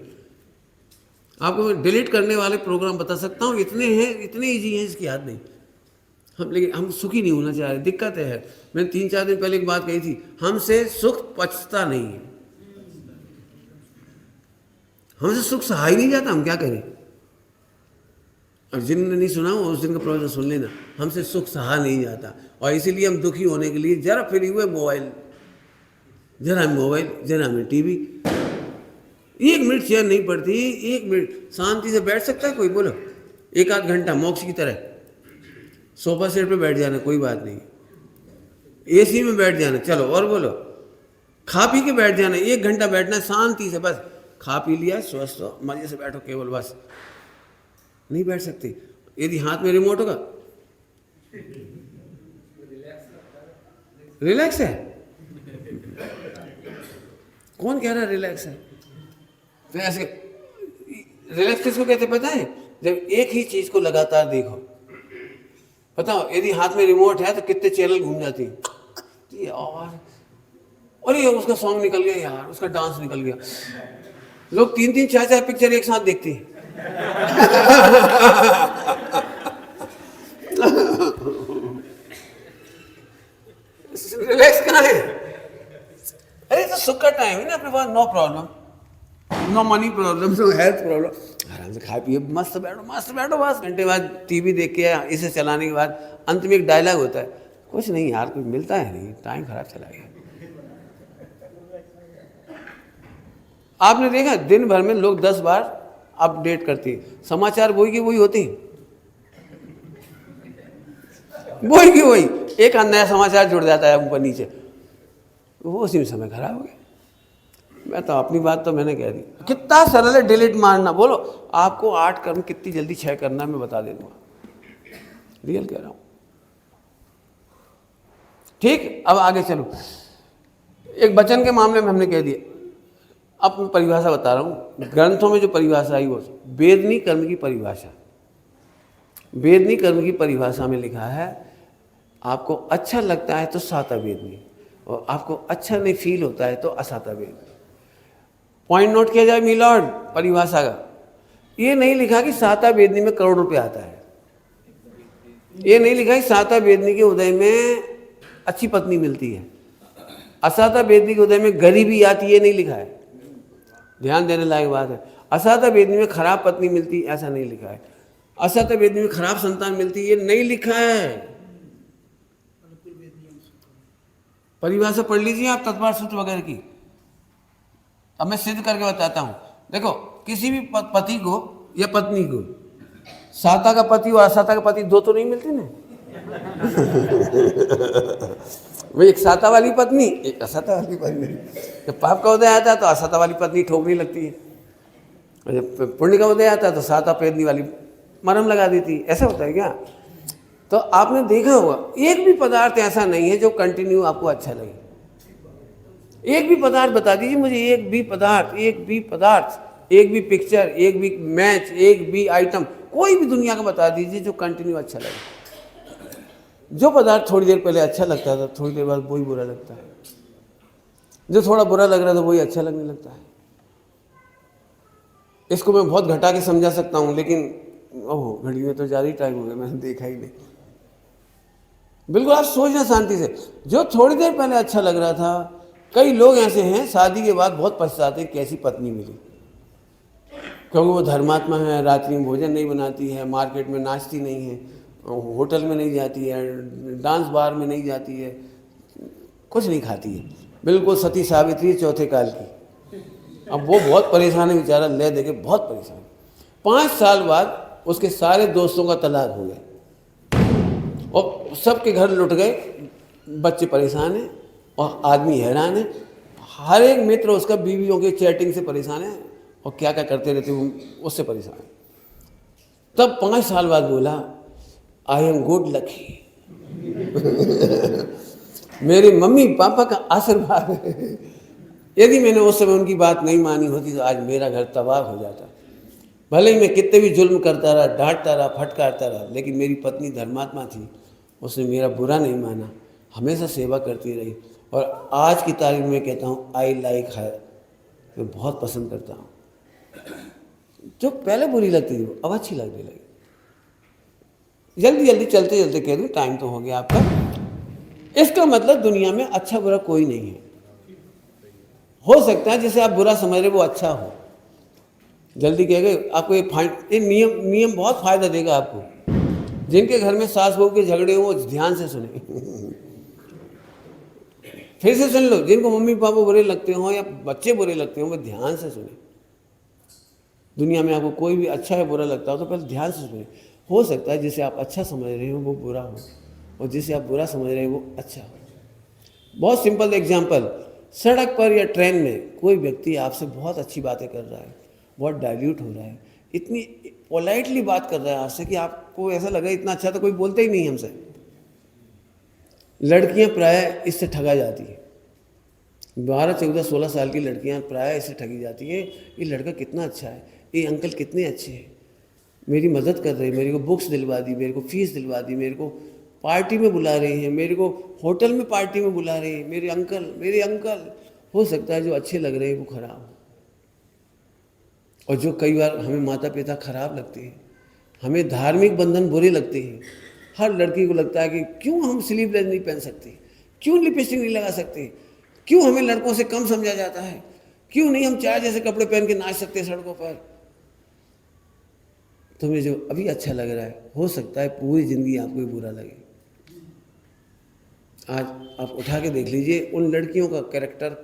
S1: आपको मैं डिलीट करने वाले प्रोग्राम बता सकता हूँ, इतने हैं, इतने ईजी हैं, इसकी याद नहीं। लेकिन हम सुखी नहीं होना चाह रहे, दिक्कत है। मैंने 3-4 दिन पहले एक बात कही थी, हमसे सुख पचता नहीं है, हमसे सुख सहा ही नहीं जाता, हम क्या करें? और जिनने नहीं सुना उस दिन का प्रवचन सुन लेना, हमसे सुख सहा नहीं जाता, और इसीलिए हम दुखी होने के लिए जरा फ्री हुए मोबाइल, जरा में टीवी। 1 मिनट चेयर नहीं पड़ती, 1 मिनट शांति से बैठ सकता है कोई? बोलो, 1-8 घंटा मोक्ष की तरह सोफा सेट पे बैठ जाना, कोई बात नहीं, एसी में बैठ जाना, चलो। और बोलो, खा पी के बैठ जाना, 1 घंटा बैठना शांति से, बस खा पी लिया, स्वस्थ हो, मजे से बैठो केवल, बस। नहीं बैठ सकते। यदि हाथ में रिमोट होगा, रिलैक्स है, कौन कह रहा है रिलैक्स है? तो ऐसे रिलैक्स किसको कहते पता है? जब एक ही चीज को लगातार देखो। बताओ, यदि हाथ में रिमोट है तो कितने चैनल घूम जाती है यार, और ये उसका सॉन्ग निकल गया यार, उसका डांस निकल गया। लोग 3-3, 4-4 पिक्चर एक साथ देखते हैं। रिलैक्स कहाँ है? अरे तो सुख का टाइम है ना अपने पास, no problem, no money problem, no health problem, आराम से खा पिए, मस्त बैठो बस। घंटे बाद टीवी देख के इसे चलाने के बाद अंत में एक डायलॉग होता है, कुछ नहीं यार, कुछ मिलता है नहीं, टाइम खराब चला गया। आपने देखा दिन भर में लोग 10 बार अपडेट करते हैं, समाचार वही की वही होते हैं, वही की वही, एक नया समाचार जुड़ जाता है ऊपर नीचे, वो उसी में समय खराब हो गया। मैं तो अपनी बात तो मैंने कह दी, कितना सरल है डिलीट मारना। बोलो, आपको 8 कर्म कितनी जल्दी 6 करना मैं बता दे दूंगा, रियल कह रहा हूं। ठीक, अब आगे चलो। एक वचन के मामले में हमने कह दिया, अब मैं परिभाषा बता रहा हूं। ग्रंथों में जो परिभाषा आई वो वेदनी कर्म की परिभाषा, वेदनी कर्म की परिभाषा में लिखा है, आपको अच्छा लगता है तो साता वेदनी, और आपको अच्छा नहीं फील होता है तो असाता वेदनी। पॉइंट नोट किया जाए मिलॉर्ड परिभाषा का, ये नहीं लिखा कि साता वेदनी में करोड़ रुपए आता है, ये नहीं लिखा कि साता वेदनी के उदय में अच्छी पत्नी मिलती है, असाता वेदनी के उदय में गरीबी आती है, नहीं लिखा है। ध्यान देने लायक बात है। असाता वेदनी में खराब पत्नी मिलती, ऐसा नहीं लिखा है। असाता वेदनी में खराब संतान मिलती, ये नहीं लिखा है। परिभाषा पढ़ लीजिए आप तत्पर सूत्र वगैरह की। अब मैं सिद्ध करके बताता हूं। देखो, किसी भी पति को या पत्नी को, साता का पति और असाता का पति दो तो नहीं मिलते ना। भाई, एक साता वाली पत्नी, एक असाता वाली पत्नी। जब पाप का उदय आता है तो असाता वाली पत्नी ठोकने लगती है, और जब पुण्य का उदय आता है तो साता पेदनी वाली मरहम लगा देती है। ऐसा होता है क्या? तो आपने देखा होगा, एक भी पदार्थ ऐसा नहीं है जो कंटिन्यू आपको अच्छा लगे। एक भी पदार्थ बता दीजिए मुझे, एक भी पदार्थ, एक भी पदार्थ, एक भी पिक्चर, एक भी मैच, एक भी आइटम, कोई भी दुनिया का बता दीजिए जो कंटिन्यू अच्छा लगे। जो पदार्थ थोड़ी देर पहले अच्छा लगता था, थोड़ी देर बाद वही बुरा लगता है। जो थोड़ा बुरा लग रहा था वही अच्छा लगने लगता है। इसको मैं बहुत घटा के समझा सकता हूँ, लेकिन ओह घड़ी में तो ज़्यादा ही टाइम हो गया, मैंने देखा ही नहीं। बिल्कुल आप सोचना शांति से, जो थोड़ी देर पहले अच्छा लग रहा था, कई लोग ऐसे हैं शादी के बाद बहुत पछताते हैं कैसी पत्नी मिली, क्योंकि वो धर्मात्मा है, रात्रि में भोजन नहीं बनाती है, मार्केट में नाचती नहीं है, होटल में नहीं जाती है, डांस बार में नहीं जाती है, कुछ नहीं खाती है, बिल्कुल सती सावित्री चौथे काल की। अब वो बहुत परेशान है बेचारा, ले दे के बहुत परेशान। 5 साल बाद उसके सारे दोस्तों का तलाक हो गया और सबके घर लुट गए, बच्चे परेशान हैं और आदमी हैरान है। हर एक मित्र उसका बीवियों के चैटिंग से परेशान है और क्या क्या करते रहते वो उससे परेशान है। तब 5 साल बाद बोला, आई एम गुड लकी। मेरे मम्मी पापा का आशीर्वाद है। यदि मैंने उस समय उनकी बात नहीं मानी होती तो आज मेरा घर तबाह हो जाता। भले ही मैं कितने भी जुल्म करता रहा, डांटता रहा, फटकारता रहा, लेकिन मेरी पत्नी धर्मात्मा थी, उसने मेरा बुरा नहीं माना, हमेशा सेवा करती रही। और आज की तारीख में कहता हूँ आई लाइक हर, मैं बहुत पसंद करता हूँ। जो पहले बुरी लगती थी वो अब अच्छी लगने लगी। जल्दी जल्दी चलते चलते कह दूँ टाइम तो हो गया आपका। इसका मतलब दुनिया में अच्छा बुरा कोई नहीं है। हो सकता है जिसे आप बुरा समझ रहे वो अच्छा हो। जल्दी कह गए आपको ये नियम बहुत फायदा देगा आपको। जिनके घर में सास बहू के झगड़े हो वो ध्यान से सुने। फिर से सुन लो, जिनको मम्मी पापा बुरे लगते हो या बच्चे बुरे लगते हो वो ध्यान से सुने। दुनिया में आपको कोई भी अच्छा या बुरा लगता हो तो पहले ध्यान से सुने। हो सकता है जिसे आप अच्छा समझ रहे हो वो बुरा हो और जिसे आप बुरा समझ रहे हो वो अच्छा हो। बहुत सिंपल एग्जाम्पल, सड़क पर या ट्रेन में कोई व्यक्ति आपसे बहुत अच्छी बातें कर रहा है, बहुत डाइल्यूट हो रहा है, इतनी पोलाइटली बात कर रहा है आपसे कि आपको ऐसा लगा इतना अच्छा तो कोई बोलते ही नहीं हमसे। लड़कियां प्राय इससे ठगा जाती है। 12, 14, 16 साल की लड़कियां प्राय इससे ठगी जाती है, ये लड़का कितना अच्छा है, ये अंकल कितने अच्छे हैं, मेरी मदद कर रहे हैं, मेरे को बुक्स दिलवा दी, मेरे को फीस दिलवा दी, मेरे को पार्टी में बुला रहे हैं, मेरे को होटल में पार्टी में बुला रहे हैं, मेरे अंकल। हो सकता है जो अच्छे लग रहे हैं वो खराब हो। और जो कई बार हमें माता पिता खराब लगते हैं, हमें धार्मिक बंधन बुरे लगते हैं। हर लड़की को लगता है कि क्यों हम स्लीवलेस नहीं पहन सकते, क्यों लिपस्टिक नहीं लगा सकते, क्यों हमें लड़कों से कम समझा जाता है, क्यों नहीं हम चाय जैसे कपड़े पहन के नाच सकते सड़कों पर। तुम्हें जो अभी अच्छा लग रहा है हो सकता है पूरी ज़िंदगी आपको ही बुरा लगे। आज आप उठा के देख लीजिए उन लड़कियों का कैरेक्टर,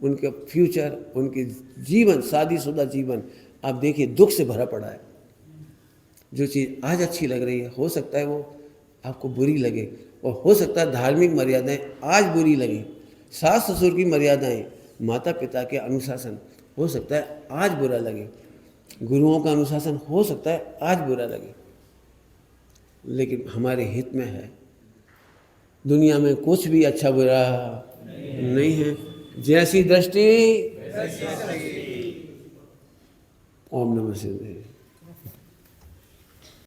S1: उनका फ्यूचर, उनके जीवन, शादीशुदा जीवन, आप देखिए दुख से भरा पड़ा है। जो चीज़ आज अच्छी लग रही है हो सकता है वो आपको बुरी लगे, और हो सकता है धार्मिक मर्यादाएं आज बुरी लगे, सास ससुर की मर्यादाएं, माता पिता के अनुशासन हो सकता है आज बुरा लगे, गुरुओं का अनुशासन हो सकता है आज बुरा लगे, लेकिन हमारे हित में है। दुनिया में कुछ भी अच्छा बुरा नहीं है, जैसी दृष्टि। ओम नमः शिवाय।